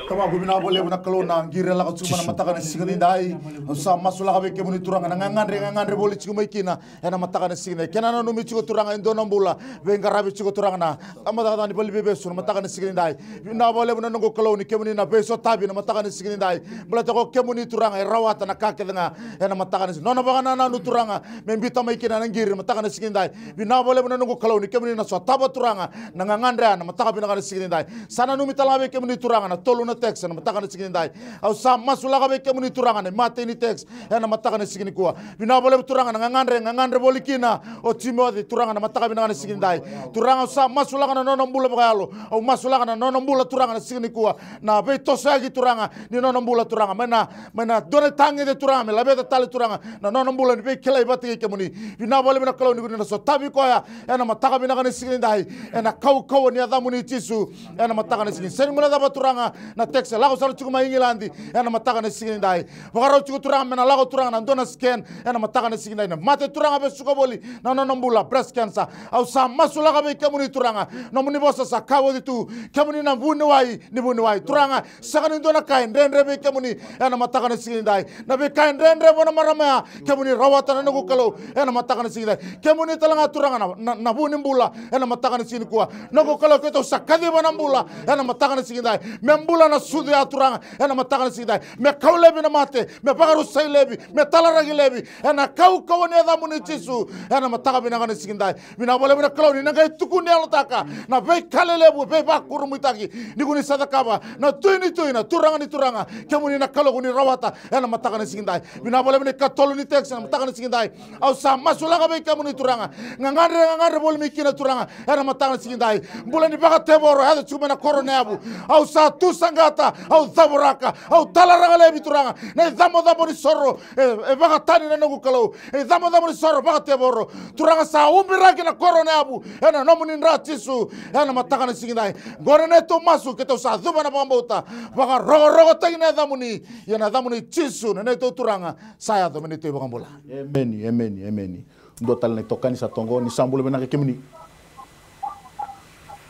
Tama gubina boleh na kalau na gira la ko cuma na mataka na sigani dai sa masula ka be ke muni turanga na ngandre boli chiku mai kina ena mataka na sigani kena no mi chiku turanga indo na mbula be ngarabi chiku turanga na amata ni boli bebe sun mataka na sigani dai na boleh na ngo kalau ni ke muni na beso tabi na mataka na sigani dai bla to ko ke muni turanga rawata na ka ke nga ena mataka na no na baga na nu turanga me mbita mai kina na ngiri mataka na sigani dai na boleh na ngo kalau ni ke muni na so taba turanga na ngandre na mataka bi na sigani dai sana nu mitala be ke muni turanga na tolu na teks na matakana sigini dai au sa masula ka be kemuni turanga ne mate ni teks na matakana sigini kuwa bina bole turanga na ngandre bolikina o Timothy turanga na mataka bina sigini dai turanga sa masula kana nono mbula bakalo au masula kana nono mbula turanga na sigini kuwa na be tosagi turanga ni nono mbula turanga mena done tangi de turanga me labe tali turanga na nono mbula ni be kela ibati kemuni bina bole bina kalo ni na so tabi koya na mataka bina sigini dai na kau ni adamuni tisu na mataka na sigini sen muna da turanga na teks lago salu chukuma ingilandi na mataka na sigini dai bakaro chuku turanga mena lago turanga na dona scan na mataka na sigini dai na mate turanga be suka boli na nono mbula breast cancer au sa masula ka be kemuni turanga no muni bosa sa kawo ditu kemuni na buni wai turanga sakani dona kain rendre be kemuni na mataka na sigini dai na be kain rendre bona marama kemuni rawata na nugu kalo na mataka na sigini dai kemuni talanga turanga na buni mbula na mataka na sigini kuwa nugu kalo keto sakadi bona mbula na mataka na sigini dai me mbula na sudu ya turanga na mataka na sigini dai me kaulebi na mate me bagaru sailebi me talaragi lebi na kau ni adamuni tisu na mataka bina kana sigini dai bina bole bina kalo ni nagai tukundi alotaka na be kalelebu be bakuru mitaki ni kuni sadakaba na tuini turanga ni turanga kemuni na kalo kuni rawata na mataka na sigini dai bina bole bina katolo ni teks na mataka na sigini dai au sa masula ka be kemuni turanga ngangare bole mikina turanga na mataka na sigini dai bule ni baka teboro hada chuma na korona abu au sa tu sangata au zaburaka au talaranga lebi turanga na damo ni sorro e baka tani na nugu kalo e damo ni sorro baka teboro turanga sa umbiraki na korona abu na nomuni nratisu na mataka na sigini dai gore ne to masu keto sa dhuba na pambauta baka rogo tagi na damuni na damuni tisu na ne to turanga saya to menito bakambola amen ndo tal ne tokani sa tongo ni sambula bena ke kemni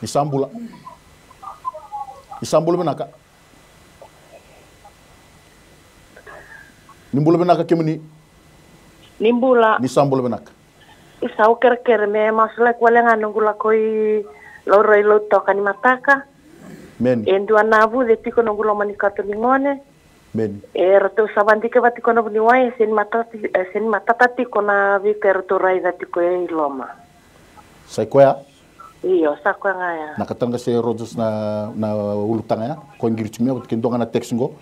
ni sambula bena ka nimbula bena ka kemni nimbula ni sambula bena ka isau ker me masula kwale nganungula koi laurai lo tokani mataka men endu anavu de tiko nungula manikato lingone men rato sabandike batiko no buniwai sen matata tiko na viter to raida tiko e iloma sai koya iyo sakwa ngaya nakatanga se rojos na ulutanga ya ko ngirchumia kutindonga na texingo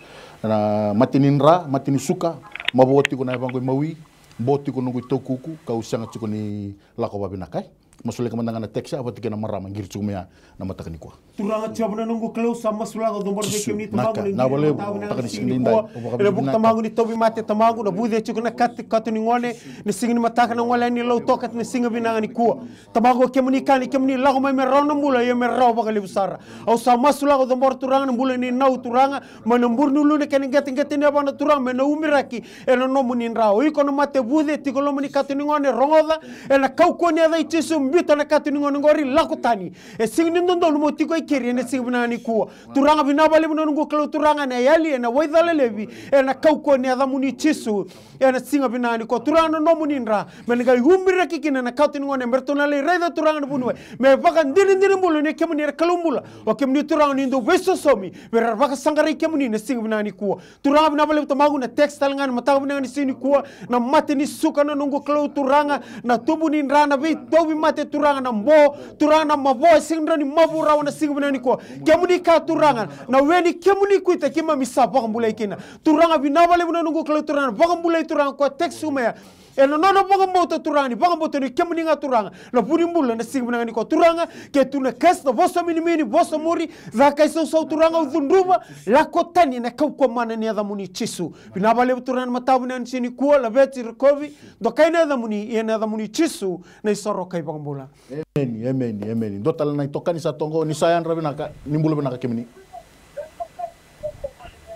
na matini suka maboti ko na bango mawi boti ko nungu tokuku ka usanga tiko ni lako babinakai masule kamandanga na texa abatika na marama ngirchumia na matakani kwa turanga chabuna nungu klau sama sulaga dombor be kemni tamagu ni na bole takani singlinda ele buk tamagu ni tobi mate tamagu na bude chiko na kat ni ngone ni singni mataka na ngole ni lo tokat ni singa binanga ni kuwa tamagu kemni lago mai merona mula ye merau bakali besar au sama sulaga dombor turanga mula ni nau turanga manembur nulu ne keni gating ni abana turanga mena umiraki eno nomu ni rao iko no mate bude tikolo mani kat ni ngone rongoda ena kau ko ni ada ichisu mbita na kat ni ngone ngori lakutani e singni ndondo lumo tiko kiri ne signa ni kuwa turanga binabali bunungu kalo turanga na yali na waidale levi na kauko ni adamuni chisu na singa binani ko turanga no muninra menga yumbira kikina na kautin ngone mertona le reda turanga bunwe me baka ndini mulu ne kemuni kalumbula o kemuni turanga ni ndo weso somi ber baka sangari kemuni ne singa binani kuwa turanga binabali tamagu na textile ngana matagu binani sini kuwa na mate ni suka na nungu kalo turanga na tubuni rana bi tobi mate turanga na mbo turanga na mabo singra ni mabura na singa binani ko kemuni ka turanga na weni kemuni kuita kima misa bakambula ikina turanga binabale bunungu kalo turanga bakambula turanga ko texuma eno nono bakamboto turanga bakamboto ni kemuni nga turanga na burimbula na singa binani ko turanga ke tuna kesta voso mini voso muri zaka so turanga udunduba la kotani na kauko mana ni adamuni chisu binabale turanga matabu na nsini kuwa la beti recovery do kaina adamuni ena adamuni chisu na isoro kai bakambula amen dotal na tokani sa tongo ni sayan rabinaka nimbulu binaka kemni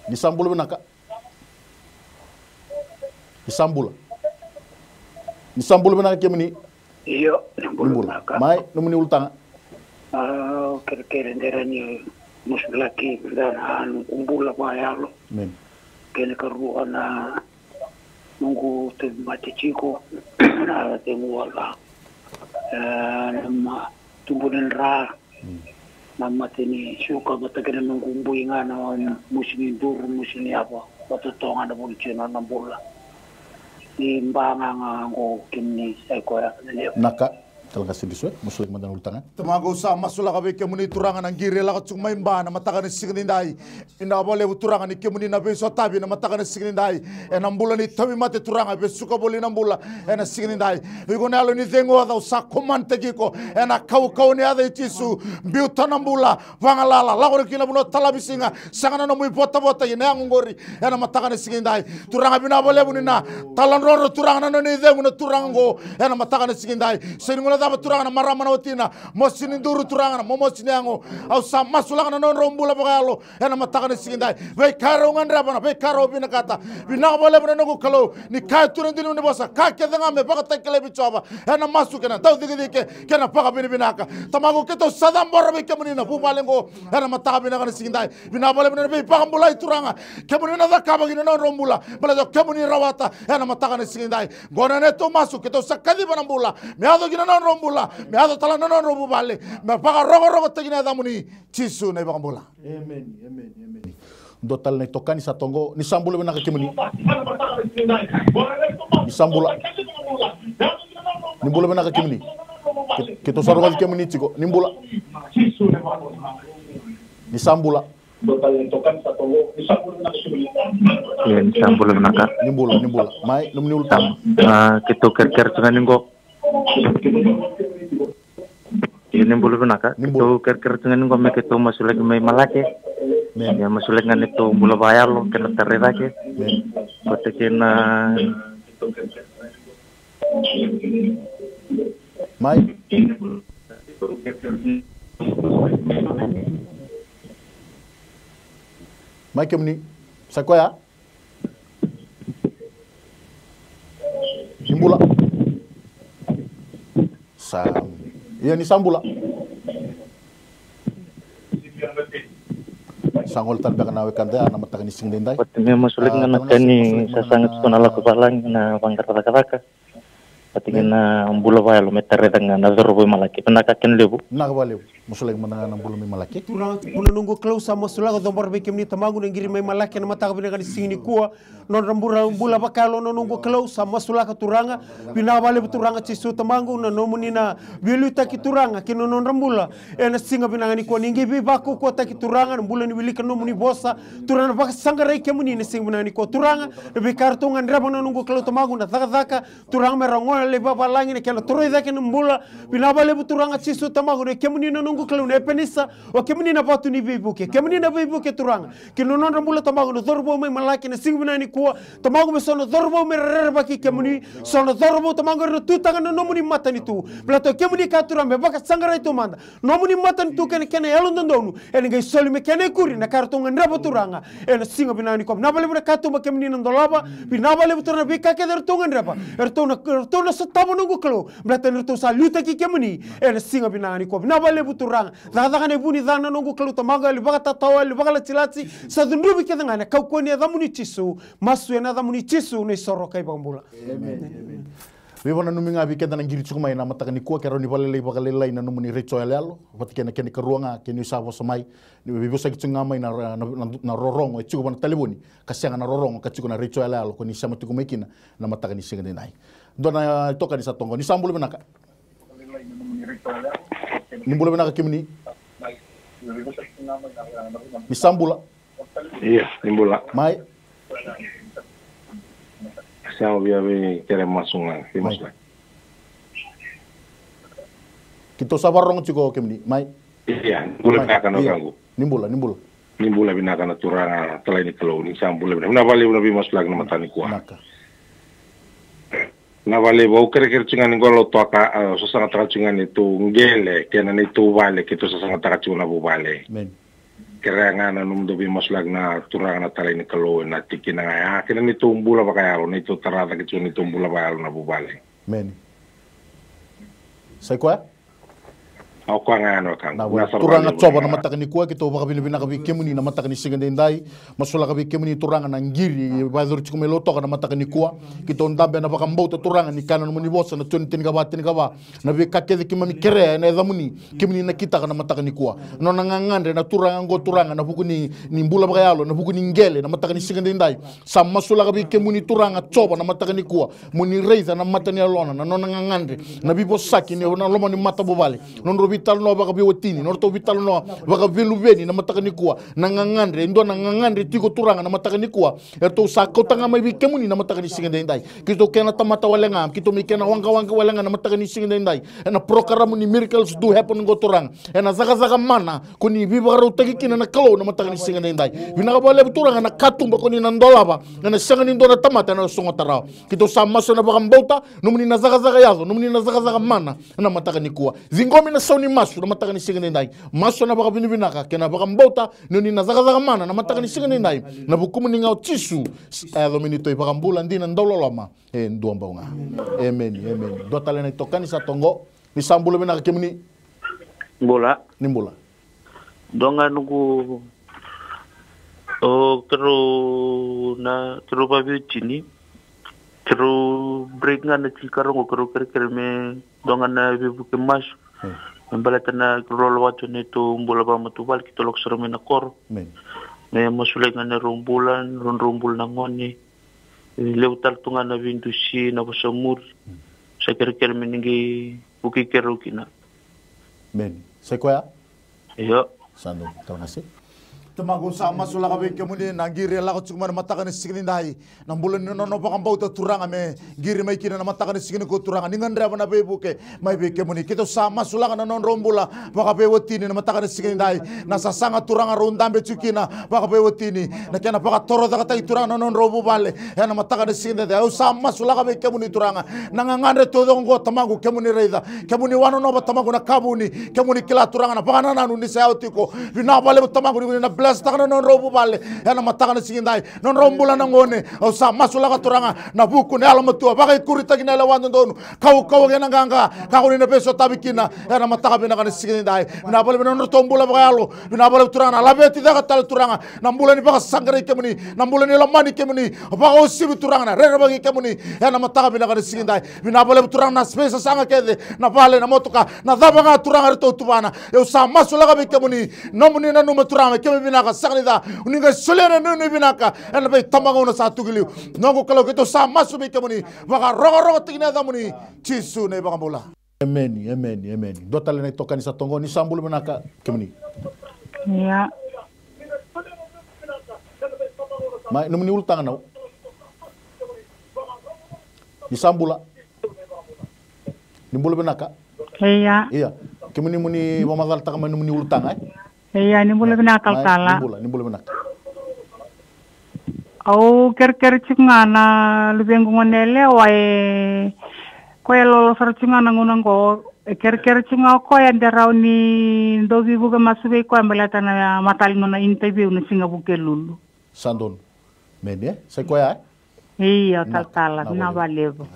ni sambulu binaka ni sambulu binaka kemni iyo nimbulu binaka mai numuni ultanga kere ndera ni muslaki dan umbula kwa yalo men kene karu ana nungu te matichiko na te muala nama tumbunin ra nama teni suka batakena nungu mbuinga na musini dur musini apa batutonga na bulchina na bula ni mbanga ngo kimni sekoya naka Talang kasih disue, musulik mandan ultangan. Tamago sa masula ka ke muni turangan ang gire la ka tsumay ba na matakan ni signindai. Ina bole turangan ni ke muni na beso tabi na matakan ni signindai. En ambula ni tabi mate turangan beso ka boli na ambula en signindai. Igo na lo ni dengo da sa komante giko en kau ni ada itisu biuta na ambula vangalala la ko kila buno talabisinga sangana no mui bota ina ngori en matakan ni signindai. Turangan bina bole bunina talan roro turangan no ni dengo na turango en matakan ni signindai. Seringola daba turangan maramana watina mosini nduru turangan momosini ango au sama sulangana non rombula bagalo ena matakana singindai ve karo ngandrabana ve karo bina kata bina bole bina nogo kalo ni kai turan dinu ni bosa ka ke danga me baka takele bichoba ena masu kena tau dike kena paka bina binaka tamago keto sadam bora be kemunina bubalengo ena mataka bina kana singindai bina bole bina be paka bulai turanga kemunina da kaba gina non rombula bala do kemuni rawata ena matakana singindai gona neto masu keto sakadi bana bula me ado gina non rombula me ado tala non rombu bale me paga rogo tegina damuni cisu na ibang bola. Amen. Dotal na tokani sa tongo ni sambula bena kakimuni. Ni sambula. Ni bula bena kakimuni. Kito sarwa kakimuni chiko ni bula. Ni sambula. Dotal na tokani sa tongo ni sambula bena kakimuni. Ni sambula bena ka. Ni bula. Mai num ni ultang. Kito kerker tunganingo. Ini bulu benaka. Itu kerker dengan ngome itu masulik mai malake. Ya masulik ngan itu bulu bayar lo kena terrelake. Kote kena. Mai. Mai kemni. Sakoya. Nimbula. Iya ni sambula. Sangol tan baka nawe kanda na matakan ni singdendai. Patime masulik na nakani sa sangat kunala ko balang na bangkara-kara. Patingin na ambula ba lo metere dengan nazarbo malaki. Penakaken lebu. Nakabalew. Musulik manangan ang bulumi malaki. Turang kuna nunggu klau sama sulaga dombar bekem ni tamagu nangiri mai malaki na mata kabina kan singni kuwa non rambura bula bakalo non nunggu klau sama sulaga turanga bina bale turanga cisu tamagu na nomuni na biluta ki turanga kino non rambula ena singa bina ngani kuwa ningi bi baku kuwa taki turanga bula ni wilika nomuni bosa turanga baka sangare kemuni ni singa bina ngani kuwa turanga bi kartungan raba non nunggu klau tamagu na thaka turanga merangola le baba langi na kena turoi dhake mbula bina bale turanga cisu tamagu na kemuni na nunggu kalau ne penisa o kemuni na batu ni bibuke kemuni na bibuke turanga kino non rambula tamagu no dorbo mai malaki na singbina ni kuwa tamagu me sono dorbo me rerba ki kemuni sono dorbo tamagu no tutanga no nomuni mata ni tu plato kemuni ka turanga baka sangara itu manda nomuni mata ni tu kene elon dondonu ene ngai soli me kene kuri na kartonga nraba turanga ene singa bina ni kom nabale bina katu ma kemuni no dolaba binabale turanga bika ke der tonga nraba ertona setabo nungu klo blata nerto sa luta ki kemuni ene singa bina ni kom nabale turanga Dagdagan buni dana nongu kalu tamaga li baga tatawa li baga lati sa dundubi ke dangane kau ko ni adamuni cisu masu ena adamuni cisu ne soro kai bambula. Amen. Bibona numinga bi kenda ngiri tsukuma ina mataka ni kuwa kero ni balele baga lelai na numuni recho yalo pati kena keni karuanga keni savo samai ni bibosa kitsunga mai na rorongo tsuko bana telefoni kasianga na rorongo katsuko na recho yalo ko ni sama tukumekina na mataka ni singa denai dona toka ni satongo ni sambulu benaka Nimbula benaka kimni. Misambula. Iya, nimbula. Mai. Siamo via kere masunga, timosla. Kito sabarong chiko kimni, mai. Iya, nimbula akan ganggu. Nimbula. Nimbula binaka na turanga talai ni kelo ni sambula bina. Una vale una bimas lag na matani kuah. Naka. Na vale bau kere cungan ngolo toaka sasanga taka cungan itu ngele kena itu vale kito sasanga taka cungan bu vale. Men. Kere ngana num dobi maslag na turanga na talai ni kelo na tiki na ngaya kena itu umbula bakayalo na itu tarata kito itu umbula bakayalo na bu vale. Men. Sai kwa? Ako nga ano kang. Na turanga coba na mataka ni kuwa kito baka binibina kabi kemuni na mataka ni singandendai masula kabi kemuni turanga na ngiri badur chikume loto na mataka ni kuwa kito ndambe na baka mbauta turanga ni kana muni bosa na tuntin gaba na bi kakede kimami kere na edamuni kemuni na kita na mataka ni kuwa no na ngangande na turanga ngo turanga na buku ni mbula bagayalo na buku ni ngele na mataka ni singandendai sa masula kabi kemuni turanga coba na mataka ni kuwa muni reiza na matani alona na no na ngangande na bibo saki ni na loma ni mata bobale non vital no baka biwatini no to vital no baka veluveni na mataka ni kuwa na ngangandre ndo na ngangandre tiko turanga na mataka ni kuwa erto sa kota nga mai bikemuni na mataka ni singandendai kito kena tamata walenga kito mi kena wanga walenga na mataka ni singandendai na programa ni miracles do happen go turanga na zaga mana kuni biba rutagi kina na kalo na mataka ni singandendai binaga bole turanga na katumba kuni na ndolaba na sangani ndo na tamata na songo tarao kito sa maso na baka mbota numuni na zaga yazo numuni na zaga mana na mataka ni kuwa zingomi na sauni masu na mataka ni singandendai masu na baka binibinaka kena baka mbota nuni na zaga mana na mataka ni singandendai na bukumu ni ngao tisu dominito baka mbula ndina ndololama ndua mbaunga amen dotale na itokani sa tongo ni sambula binaka kemuni Bola. Ni bola. Donga nunggu kero babi chini kero break na chikaro kero me donga na bibu kemas membalata na rolo watu neto mbola ba matubal kitolok serome na kor me masule ngane rumbulan rumbul na ngoni leutal tunga na vindusi na bosamur sa kero meningi buki kero kina men sekoya iyo sando tawanasi Tamago sa masula kabe kemuni na giri la ko cuma mataka ni sigini dai na bulan no pakam bauta turanga me giri mai kina na mataka ni sigini ko turanga ningan dra bana be buke mai be kemuni kito sa masula kana non rombula baka be wotini na mataka ni sigini dai na sasanga turanga rondambe cukina baka be wotini na kena baka toro daga tai turanga non robu bale ya na mataka ni sigini dai o sa masula kabe kemuni turanga na ngangandre todo ngo tamago kemuni reida kemuni wano no tamago na kabuni kemuni kila turanga na baka nanu ni sa otiko bina bale tamago ni na takana non robu bale yana matakana sigindai non rombula nangone o sa masula ka turanga na buku ne ala matua baka kurita kina la wando donu kau gena ganga kau ni beso tabikina yana mataka bina kana sigindai na bale non tombula baka alo bina bale turanga labeti daga tal turanga na mbula ni baka sangare kemuni na mbula ni lamani kemuni baka osibi turanga na rere bagi kemuni yana mataka bina kana sigindai bina bale turanga na space sanga kede na bale na motoka na dabanga turanga rito tubana e sa masula ka kemuni nomuni na numa turanga kemuni binaka sakrida uninga solena nunu binaka ena bay tamago na satu giliu nongo kalau kito sama subi kemuni baka rogo tigina damuni cisu ne baka bola amen dotale na tokani sa tongo ni sambulu binaka kemuni ya mai numuni ultanga nau ni sambula ni bulu binaka iya kemuni muni mamadal takama numuni ultanga iya ni bulu binaka kala ni bulu binaka au ker cingana lubengu ngonele wae koe lolo sar cingana ngunanggo ker cinga ko ya ndarau ni dogi buga masube ko ambelata na matali nona interview na singa bukelulu sandon mene sai ko ya iya kala na valebo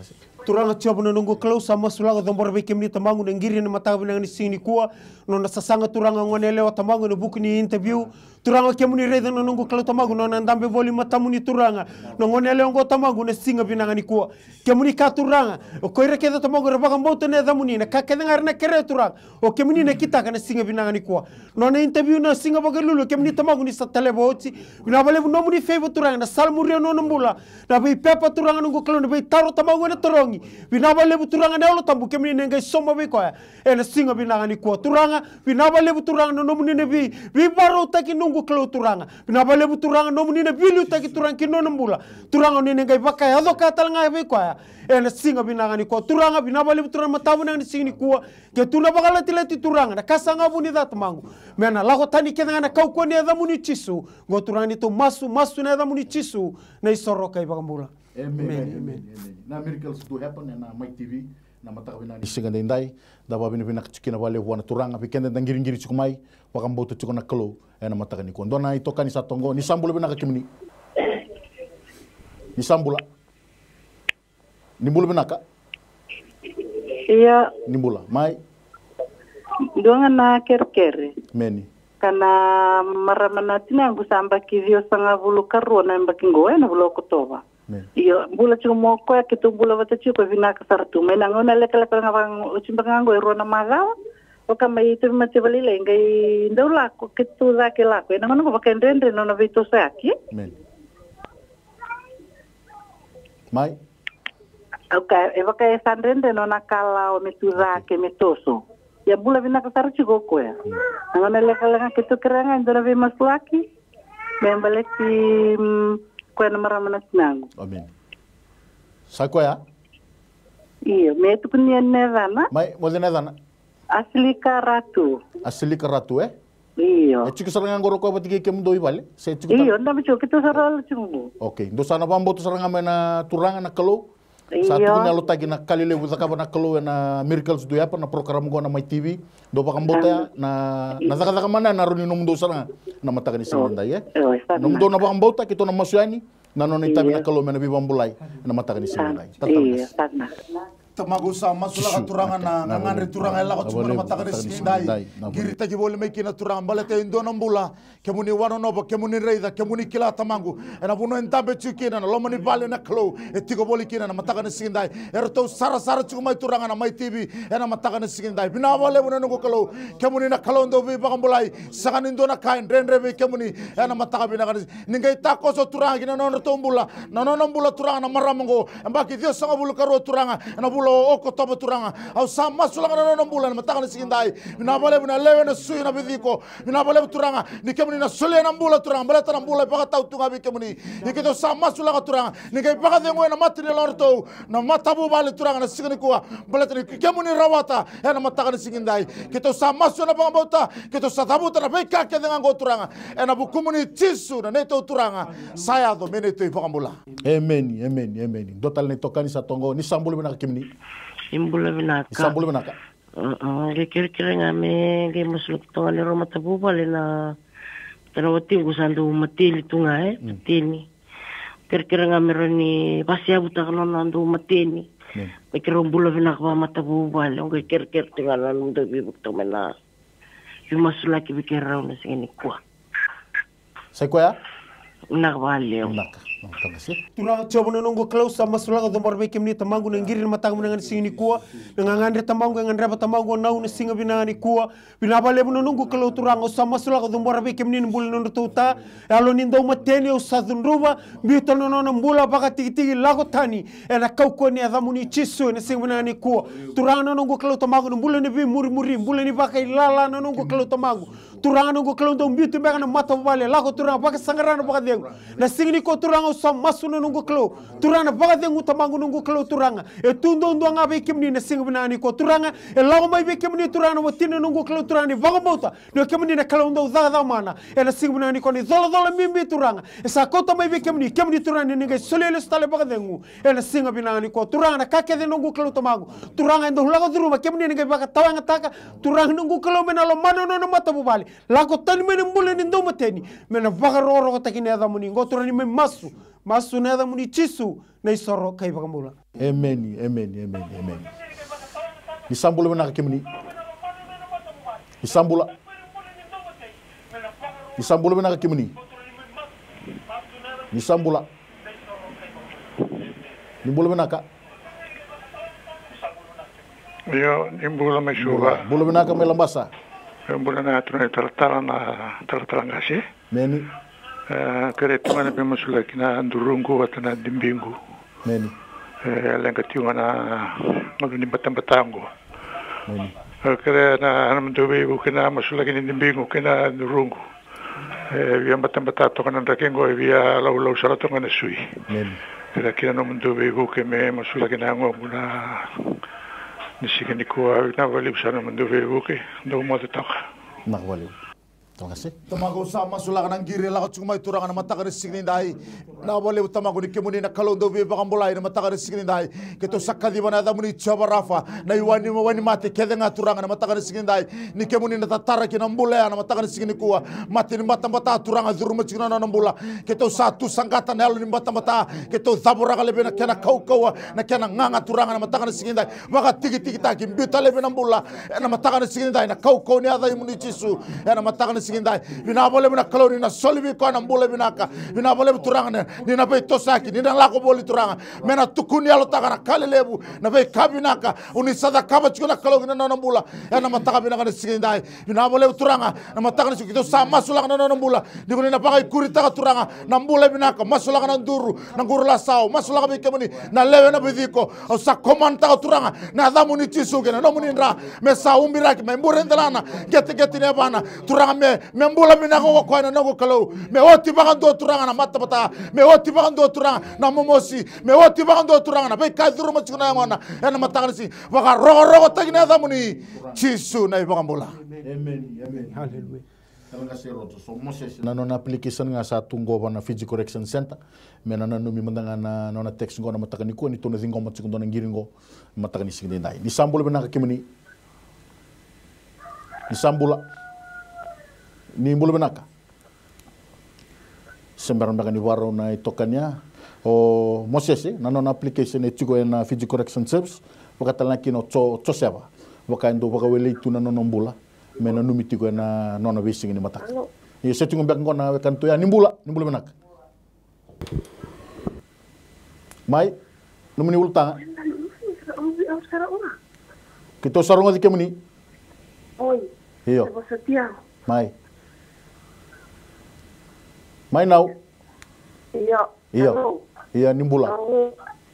turanga tiabu na nungu klau sama sulaga dombor be kemni tamangu na ngiri na mataga na sini kuwa no na sasanga turanga ngonele wa tamangu na buku ni interview turanga kemuni reda na nungu klau tamangu no na ndambe voli matamu ni turanga no ngonele ngo tamangu na singa binanga ni kuwa kemuni ka turanga o koire keda tamangu ra baka mbota ne damuni na ka keda ngar na kere turanga o kemuni na kita kana singa binanga ni kuwa no na interview na singa baga lulu kemuni tamangu ni satale boti na bale no muni feva turanga na salmuri no mbula na be pepa turanga nungu klau na be taro tamangu na torongi binaba lebu turanga ne olo tambu kemini nenga soma be koya ena singa binanga ni ko turanga binaba lebu turanga no muni ne bi baro taki nungu klo turanga binaba lebu turanga no muni ne bilu taki turanga ki no mbula turanga ni nenga baka ya do katalanga be koya ena singa binanga ni ko turanga binaba lebu turanga matabu nang ni singi ko ke tuna bakala tilati turanga na kasanga buni dat mangu mena lako tani kenanga na kau ko ne da muni chisu go turanga ni to masu ne da muni chisu na isoro kai bakambula. Amen. Na miracles do happen na Mike TV na mataka bina ni singa ndai da ba bina chikina wale wana turanga pikende ngiri chikumai wakamboto chikona kalo na mataka ni kondo na itoka ni satongo ni sambula bina kakimni ni sambula ni bulu bina ka iya ni bula mai Doangan na kerkere. Meni. Kana maramana tinangu samba kivyo sanga bulu karuo na mbakingo na bulu kotoba. Iyo bula chuko mo ko ya kitu bula wata chuko vina kasartu. Mena ngona lekala ngabang uchimbangango ero na magawa. O kama itu macam le ngai ndaula ko kitu zake lako. Na ngona ko bakendendre no na vito saki. Meni. Mai. Okay, eva kaya sandrende no nakala o metuza ke metoso. Ya bula vina kasar chigo ko ya. Ngana lekala kitu keranga ndora ve maslaki. Membale ti ko na maramana tinangu. Amen. Sakoya? Iya, me tu punya nevana. Mai, mo nevana. Asli karatu. Asli karatu Iya. E chiko saranga ngoro ko batike kem doi vale. Se chiko. Iya, nda bicho kitu saral chungu. Okay, ndo sana bambo tu saranga mena turanga na kalo. Satu punya lo tagi na kalile buza kaba na kalo na miracles do yapa na program go na my TV. Do pa kambota na zaka mana na runi num do saranga na mata ni sinda ye. Num do na ba kambota kito na masuani na no ni tabi na kalo mena bi bambulai na mata ni sinda. Iya, sana. Tamago sa masula ka turangan na ngangare turangan la ko tsumana mataka ni sindai giri tagi bole me kina turangan balete indo nambula kemuni wano no kemuni reida kemuni kila tamangu ena buno entambe chikina na lomani vale na klo etigo bole kina na mataka ni sindai erto sara tsumai turangan na mai TV ena mataka ni sindai bina vale buno no klo kemuni na klo ndo bi bagambulai sakan indo na kain renre be kemuni ena mataka bina kan ningai tako so turangan kina no tombula na no nambula turangan na maramango ambaki dio sanga bulu karo turangan ena lo oko toba turanga au sama sulanga na bulan mataka ni sindai mina bale bina lewe na suyu na bidiko mina bale turanga ni kemuni na sule na bula turanga bale tan bula paka tau tunga bi kemuni ikito sama sulanga turanga ni kai paka dengo na matri lorto na matabu bale turanga na sigani kuwa bale tan kemuni rawata na mataka ni sindai kito sama sulanga paka bauta kito satabu tan beka ke dengan go turanga na bukumuni tisu na neto turanga saya do meneto paka bula amen dotal ni tokani sa tongo ni sambulu bina kemuni Imbula binaka. Isambulu binaka. Kira-kira ngame ge masuk tonga ni roma tabu bale na tanawati gusandu matili tunga matini. Kira-kira ngame roni pasti abuta kalau nandu matini. Kira imbula binaka ba matabu bale ngai kira-kira tinggal nandu bibuk tomena. Masuk lagi pikir raun sini kuah. Saya kuah? Nak bale. Nak. Turang coba nunggu close sama sulaga dombar beke mni tamangu nangiri matang menangan sini kuah nangangandre tamangu ngandre tamangu nau singa binani kuah binabale nunggu kalau turang sama sulaga dombar beke mni bul nundu tuta alo nindo mateni usadun ruba bito nono bula baka tigi lago tani ena kau ko ni adamuni chisu ne singa binani kuah turang nunggu kalau tamangu bula ni bi muri bula ni baka ilala nunggu kalau tamangu turang nunggu kalau dom bito baka na mata bale lago turang baka sangarana baka deng na singa ni ko turang sam masuna nunggu kelo turanga baga dengu tamangu nunggu kelo turanga e tundo nga be kemni na singa binani ko turanga e lago mai be kemni turanga watina nunggu kelo turani baga bauta no kemni na kelo ndo zaga mana e na singa binani ko ni zola mimbi turanga e sa kota mai be kemni turani ni ngai solele stale baga dengu e na singa binani ko turanga na kake de nunggu kelo tamangu turanga ndo lago duruma kemni ni ngai baga tawanga taka turanga nunggu kelo mena lo mano no mata bubali lago tani mena mbule ni ndo mateni mena baga roro ko takini adamuni ngo turani me masu nada muni chisu na isoro kai bagamula. Amen. Isambula mana kemuni? Isambula mana kemuni? Isambula. Nimbula mana ka? Yo nimbula mesura. Bula mana ka melambasa? Nimbula na tunai tartarangasi. Meni. Kare tungana pe masula kina ndurungu watana dimbingu. Meni. Lenga tungana magni batambatango. Meni. Kare na namdobe kina masula kina dimbingu kina ndurungu. Via batambatato kana ndakengo via lau salato kana sui. Meni. Kare kina namdobe ke me masula kina ngo na nisikani ko na wali usana namdobe ke ndo mo taka. Nak wali. Terima kasih. Tamago sama sulakan ang giri lakot sumay turangan na mata ka signin dai. Na wale tamago ni kemuni na kalong do bi bakang bolay na mata ka signin dai. Kito sakadi bana da muni chaba rafa na iwani mawani mate kede nga turangan na mata ka signin dai. Ni kemuni na tatara ki nambula na mata ka signin kuwa. Mati ni mata turangan zuruma signa na nambula. Kito satu sangkatan halo ni mata kito zabura ka lebe na kena kau na kena nganga turangan na mata ka signin dai. Maka tigi ta ki mbita lebe nambula na mata ka signin dai na kau ni ada imuni chisu na mata ka signin dai. Bina boleh bina kalau ni na solibi ko na mbula binaka. Bina boleh turangan ni na be tosaki ni na lako boli turangan. Mena tukuni alo taka na kale lebu na be kabinaka uni sada kaba chukuna kalau ni na nambula na mata ka binaka na signin dai. Bina boleh turangan na mata ka ni kito sama sulak na nambula. Di ko ni na pakai kurita ka turangan na mbula binaka masulak na nduru na nguru lasao masulak be kemuni na lewe na bidiko au sa komanta ka turangan na adamu ni chisu kena no muni ndra me sa umbiraki me mburendelana geti ne bana turangan me mbula binaka ko kwa na ngo kalau me oti bakan do turangan na mata bata me oti bakan do turangan na momosi me oti bakan do turangan na be kaduru machuna ngona na mata kan si baka rogo tagina adamu ni chisu na bakan bola. Amen. Haleluya. Terima kasih Roto. So Moses na non application nga sa tunggo na Fiji Correction Center. Mena na numi mandanga na nona text ngo na matakani ko ni to na zingo matsukundo na ngiringo matakani signi dai. Ni sambula benaka kimuni. Ni sambula. Ni mbula benaka. Sembarang bakani waro na itokanya o Moses na non application e tugo na Fiji Correction Service. Wakatala kino cho seba. Wakaindo wakawele itu na nonombula. Mena numiti ko na nona wising ni matak. Ye setting mbak ko na kanto ya nimbula benak. Mai numuni ulta. Kito sarunga di kemuni. Oi. Iyo. Mai. Mai now. Iyo. Iya nimbula.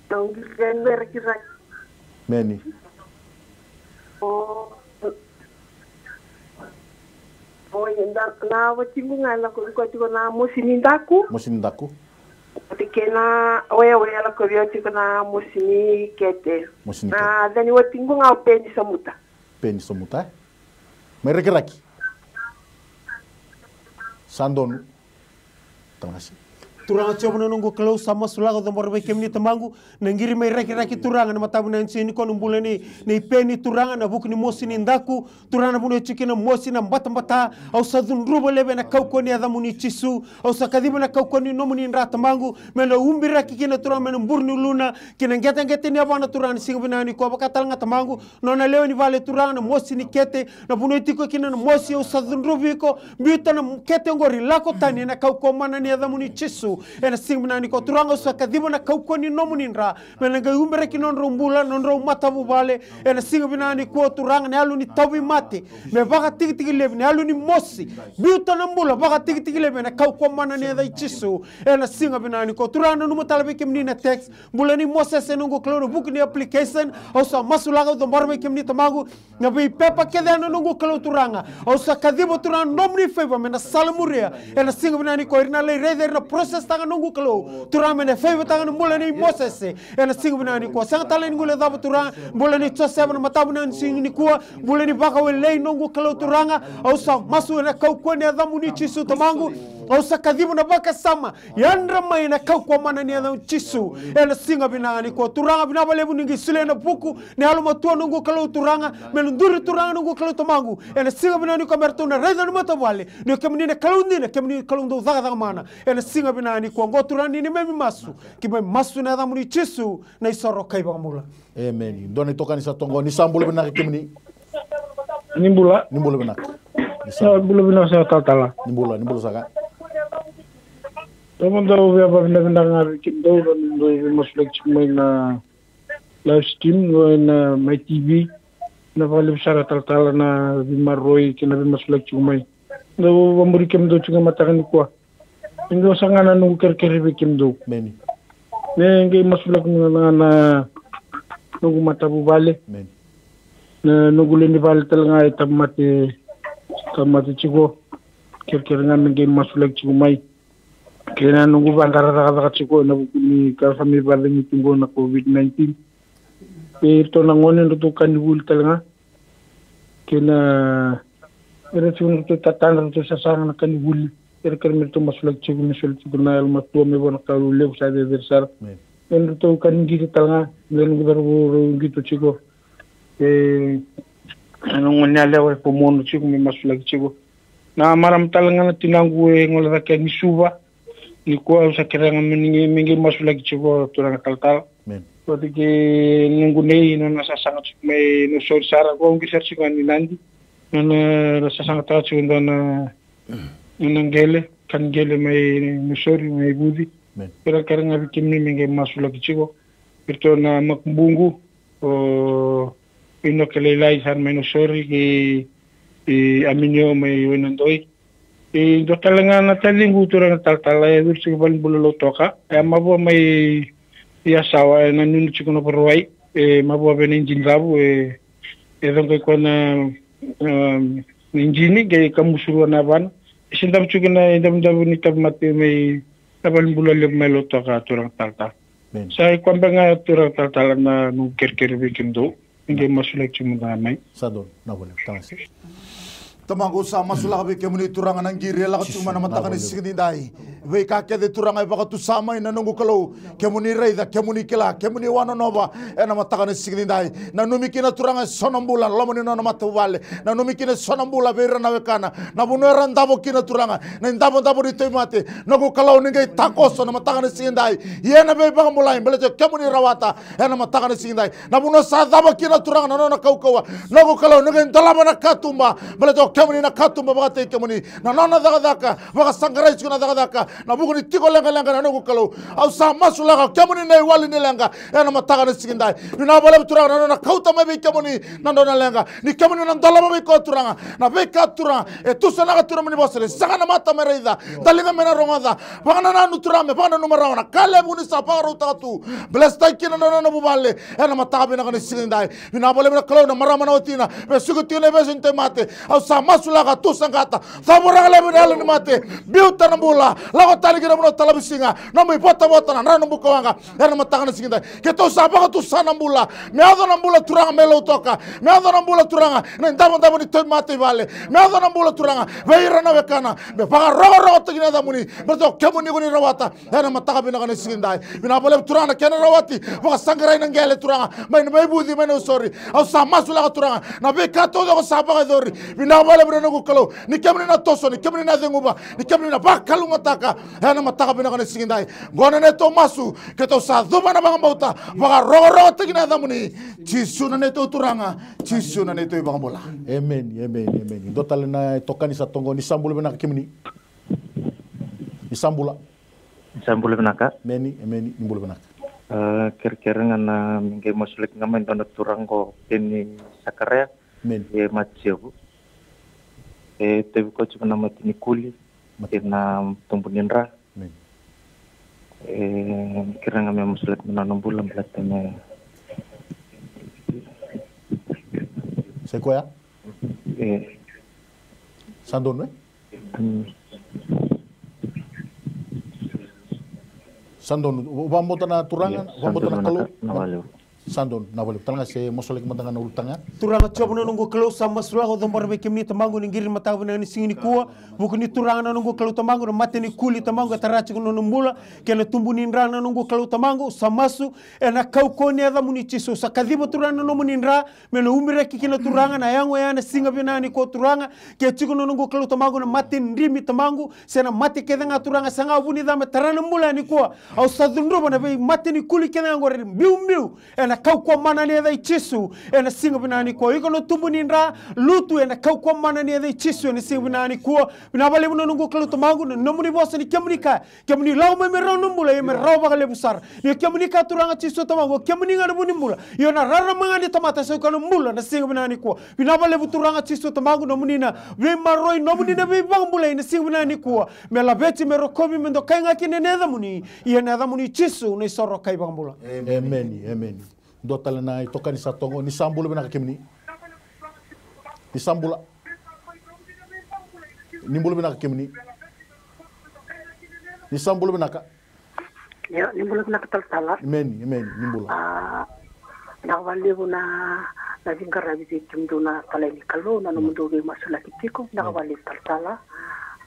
Nang giren kira. Meni. Oh. Oh, na watingu ngala ko na musinindaku. Musinindaku. Tikena oya la ko tiko na musini kete. Musini. Na dani watingu nga peni samuta. Peni samuta. Merekeraki. Sandon. Terima kasih. Turanga coba nunggu kalau sama sulaga do morbe kemni tamangu nangiri mai raki turanga na matabu na nsini ko numbule ni peni turanga na bukni mosini ndaku turanga buno chikina mosina mbata au sadun rubo lebe na kaukoni adamuni chisu au sakadibu na kaukoni nomuni ndra tamangu mena umbi raki kina turanga mena mburni luna kina ngeta ni abana turanga singa binani ko bakatal nga tamangu nona leo ni vale turanga na mosini kete na buno tiko kina na mosi au sadun rubiko biuta na kete ngori lako tani na kaukoma na ni adamuni chisu ena sing menani ko turanga sa kadibo na kaukoni nomuninra menanga umbere ki non rombula non ro matabu bale ena sing menani ko turanga ne alu ni tawi mate me baka tigi lebe ne alu ni mosi biuta na mbula baka tigi lebe na kaukoma na ne dai chisu ena sing menani ko turanga no mutalabe kemni na text bulani moses enungo kloro book ni application au sa masulaga do morbe kemni tamagu na be pepa kede no nungo kloro turanga au sa kadibo turanga nomni feva mena salmuria ena sing menani ko irna le reder na process tangan nunggu kalau turang mene feve tangan mulai ni Moses ena sing benani ko sang talen ngule dabu turang mulai ni Joseph na matabu na sing ni kuwa mulai ni baka wele nunggu kalau turanga au sa masu na kau ko ni adamu ni chisu tamangu au sa kadimu na baka sama yandra mai na kau ko mana ni adamu chisu ena singa benani ko turanga bina bale buningi sule na buku ni alu matua nunggu kalau turanga melunduri turanga nunggu kalau tamangu ena singa benani ko mertu na reza na matabu wale ni kemni na kalau ni na kemni kalau do zaga mana ena singa benani ko ngoturani ni memi masu kibai masu na adamu ni chisu na isoro kai bakamula amen doni tokani sa tongo ni sambul benak kemni nimbula benak nimbula benak sa tatala nimbula saka Teman tahu apa benda-benda ngarik kita dan dari maslak cuma na live stream na my TV na paling besar tal na bimaroi kena maslak cuma na memberi kemdo cuma matakan kuah Indo sangana nung kerkeri bikim do. Meni. Ne ngai masulak na nung mata bu bale. Meni. Na nugulin di bale talanga tamate chigo. Kerkeri ngan ngai masulak chumai. Kena nunggu bangkara chigo na ni ka family bale ni tinggo na COVID-19. Pero nangone nutukan di bule talanga. Kena Ere tun tu tatana tu sasang na kaniguli. Ere kermi tu masulak cigu na alma tua me bona kalu lew sa de versar. Ere tu kanigi talanga len baru gitu cigu. Anong nganyala ko mono cigu me masulak cigu. Na maram talanga na tinangu ngola ka ngisuba. Ni ko sa kiranga mingi masulak cigu turang kaltal. Pati ke nunggunei na nasasang may nusor sara ko ang kisar cigu ni nandi. Na nasasang ta cigu na nangele kan gele may nusori may budi. Pero karang abi kimni mingi masulak cigu. Ito na makbungu o pinokalilay sa may nusori ki aminyo may winandoy. Do talaga na talingu turang taltalay dur cigu balin bulalo toka. Mabo may asawa na nunu cigu na paruay. Mabo ben injinrabu edong kay ko na injini kay kamusuruan na ban. Isindam cigu na idam-dam ni tabmati may balin bulalo may loto ka turang taltal. Sa kwamba nga turang taltal na nung kirkirbi kindo. Hindi masulak cigu na may. Sadon, nawala. Tangasi. Tamago sa masula kabe kemuni turangan ang giri la cuma na matakan sigdi dai ve ka ke de turangai baka tu sama ina nungu kalau kemuni reida kemuni kila kemuni wano nova ena matakan sigdi dai na numikina turangai sonambulan lomoni no matu wale na numikina sonambula vera na wekana na buneran dabo kina turanga na dabo di temate nungu kalau ningai takoso na matakan sigdi dai yena be baka mulai bele kemuni rawata ena matakan sigdi dai na buno sa dabo kina turanga na kau nungu kalau ningai dalama na katumba bele kemuni na katumba baka te kemuni na nana daga baka sangrai chuna daga na buguni tiko lenga na nugu kalau au sa masula kemuni na wali ni lenga ena mataka na sigindai na bale turanga na kauta mabe kemuni na ndona lenga ni kemuni na ndala mabe ko turanga na be ka turanga tu sana ka turanga ni bosele sanga na mata mereida dalinga mena rongada baka na nu turame baka na numara na kale buni sa paro tu blestai kina na bubale ena mataka be na ni sigindai na bale na kalau na marama na otina be sugutina be sente mate au sa masulaga tu sangata sabura lebe dalo ni mate biuta na bula lago tali kira muno talabisinga na mo bota na rano buko wanga era matanga singinda keto sabaka tu sana bula me ado na bula turanga melo toka me ado na bula turanga na ndamo ni to mate vale me ado na bula turanga veira na wekana be paga rogo tigina da muni beto kemuni guni rawata era mataka bina kana singinda bina bole turanga kena rawati paga sangrai na ngele turanga mai budi mai sorry au sa masulaga turanga na be kato do sabaka dori bina bale nugu kalau ni kemni na toso ni kemni na denguba ni kemni na bakalu mataka ena mataka bina kana singindai gona ne to masu keto sa duba na banga bauta baga rogo tigina damuni cisu na ne to turanga cisu na ne to banga bola amen dotal na tokani sa tongo ni sambul bina kemni ni sambula bina ka meni ni bul bina kira-kira ngana mingge masulik ngamen dona turango ini sakarya ye maciu tebi ko cuma nama tini kuli na tumpunin ra kira ngame masulik menanam bulan belatnya sekoya sandon sandon ubambo na turangan ubambo na kalau sandon na balik talanga se mosolek matanga na ultanga turanga coba na nunggu kalau sama sulago dombar be kemni tamangu ni ngiri mataga na ni singini kuwa bukuni turanga na nunggu kalau tamangu na mate ni kuli tamangu tarachi kono numbula kena tumbu ni ndra na nunggu kalau tamangu samasu ena kau kone ada muni ciso sakadiba turanga no muni ndra meno umira kikina turanga na yango yana singa bina ni ko turanga ke chiko no nunggu kalau tamangu na mate ndimi tamangu sena mate kedanga turanga sanga buni da tarana mbula ni kuwa au sadundro na be mate ni kuli kedanga ngore biu ena kau kwa mana ni ada cisu ena singa bina ni ko iko no tumbu ni ndra lutu ena kau kwa mana ni ada cisu ena singa bina ni ko bina bale no nunggu kalau tamangu na nomuni bosa ni kemni lau me merau numbula ye merau bakale besar ni kemni ka turanga cisu tamangu kemni ngada buni mbula yo na rara mangani tamata se ko mbula na singa bina ni ko bina bale turanga cisu tamangu nomuni na we maroi nomuni na be bang mbula ina singa bina ni ko mela beti merokomi mendo kainga kine neda muni ye neda muni cisu ni soro kai bang mbula amen dotal na itoka ni satongo ni sambula bina kemni ni sambula ni mbula bina kemni ni sambula bina ka ya ni mbula bina ka taltala amen ni mbula na wali na na vingara vi kimduna talai ni kalo na no mundo ge masula kitiko na wali taltala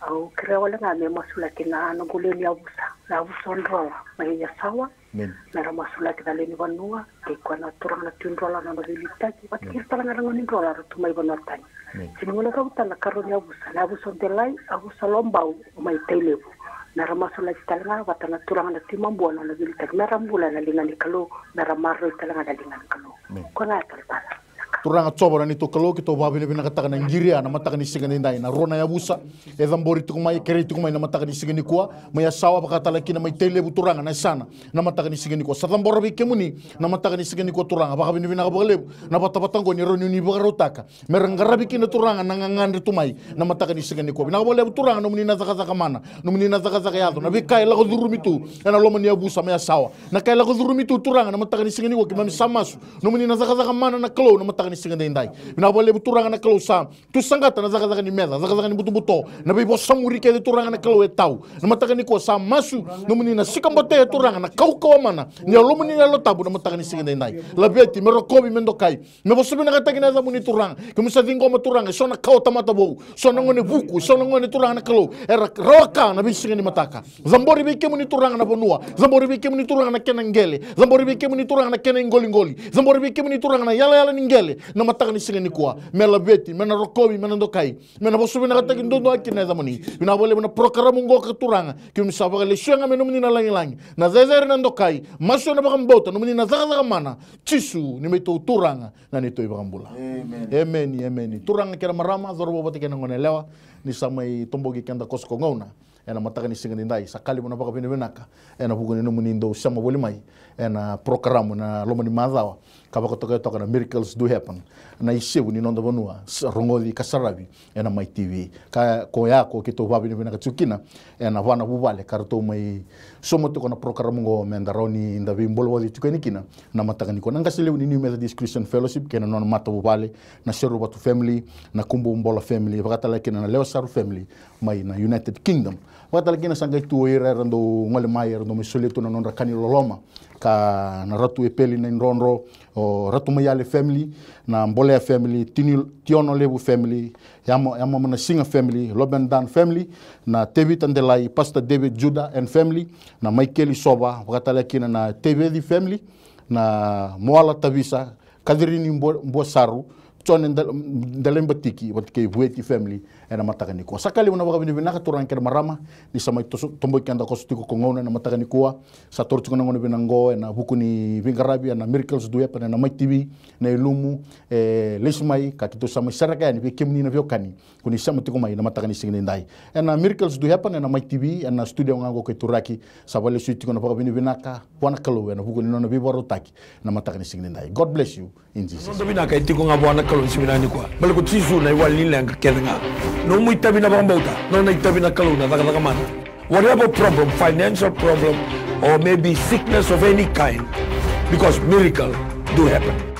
au kira wala nga me masula kina no gule ni abusa ndrola mai ya sawa na masula kita le ni vanua ke kwana turana tindrola na nobilita ki patikir tala nga ngoni ndrola tu mai bonatani singola ka utala karo ni abusa ndelai abusa lombau mai tailebu na ramasula talanga watana turanga na timambo na nobilita na rambula na lingani kalo na ramarro talanga na lingani kalo kona taltala turanga tsobora ni to kalo ki to babine bina kataka na ngiria na mataka ni sigani ndai na rona ya busa e dhambori tu mai kere tu mai na mataka ni sigani kwa mai sawa bakata laki na mai tele bu turanga na sana na mataka ni sigani kwa sa dhambora bi kemuni na mataka ni sigani kwa turanga baka bina bina kabale na batabatango ni roni ni bagarotaka merangarabi ki na turanga na ngangandre tu mai na mataka ni sigani kwa bina kabale bu turanga no muni na zaka mana no muni na zaka yado na bikai la dhurumi tu na loma ni abusa mai sawa na kai la dhurumi tu turanga na mataka ni sigani kwa kimami samasu no muni na zaka mana na kalo na mataka ni sigani ndai bina bole buturanga na kalo sa tu sangata na zaka ni meda zaka ni butu na bibo samuri ke turanga na kalo etau na mataka ni ko sa masu no muni na sikambote turanga na kau mana ni alomu ni lo tabu na mataka ni sigani ndai la beti mero kobi mendo kai me bo subina kata kina za muni turanga ke musa dingo ma turanga sona kau tamata bo sona ngone buku sona ngone turanga na kalo era rawaka na bisinga ni mataka zambori be ke muni turanga na bonua zambori be ke muni turanga na kenangele zambori be ke muni turanga na kenengoli zambori be ke muni turanga na yala ningele na mataka ni sigani kwa mela beti mena rokobi mena ndokai mena bosu bina kata kindo ndo akina zamani bina bole bina program ngo ka turanga ki misaba le shuanga mena muni na langi na zezere na ndokai maso na bakambota no muni na zaka mana chisu ni meto turanga na ni to ibambula amen turanga kera marama zorbo bote kena ngone lewa ni samai tombogi kenda kosko ngona ena mataka ni sigani ndai sakali mona baka benaka ena buguni no muni ndo sama bole mai ena program na lomani mazawa kabako toka na miracles do happen na isebu ni nonda bonua rongoli kasarabi ena mai tv ka ko yako kito babi ni bena tsukina ena wana bubale karto mai somo to na program ngo mendaroni inda bimbolo wadi tukenikina na mataka ni ko nanga sele ni New Methodist Christian Fellowship kena non mata bubale na Sheru Batu family na Kumbu Mbola family bakata lakina na Leosaru family mai na United Kingdom bakata lakina sangai tu ira rando ngole mai rando misoleto na non rakani loloma ka na ratu epeli na nronro o ratu mayale family na Mbolea family tiono lebu family yamo na Singa family Lobendan family na Tevi Tandelai Pastor David Judah and family na Michaeli Soba wakatalekina na Tevedi family na Moala Tavisa Kadirini Mbosaru Chone Ndalembatiki watike Vueti family ena mataka ni ko sakali una baka bini binaka turang kera marama ni samai tomboy kanda kostiko kongona na mataka ni ko sa tortu ngona binango ena buku ni Vingarabi na Miracles do happen na Mai TV na Ilumu lesmai ka kito samai saraka ni bekemni na viokani kuni samai tiko mai na mataka ni singini ndai ena Miracles do happen na Mai TV ena studio ngango ke turaki sabale suiti kona baka bini binaka wana kalo ena buku ni nona bibaro taki na mataka ni singini ndai. God bless you in Jesus. Ndo binaka itiko ngabwana kalo siminani kwa bale ko tisu na iwali lenga kedenga no muy tabina bambauta no na tabina kaluna daga mana whatever problem, financial problem or maybe sickness of any kind, because miracle do happen.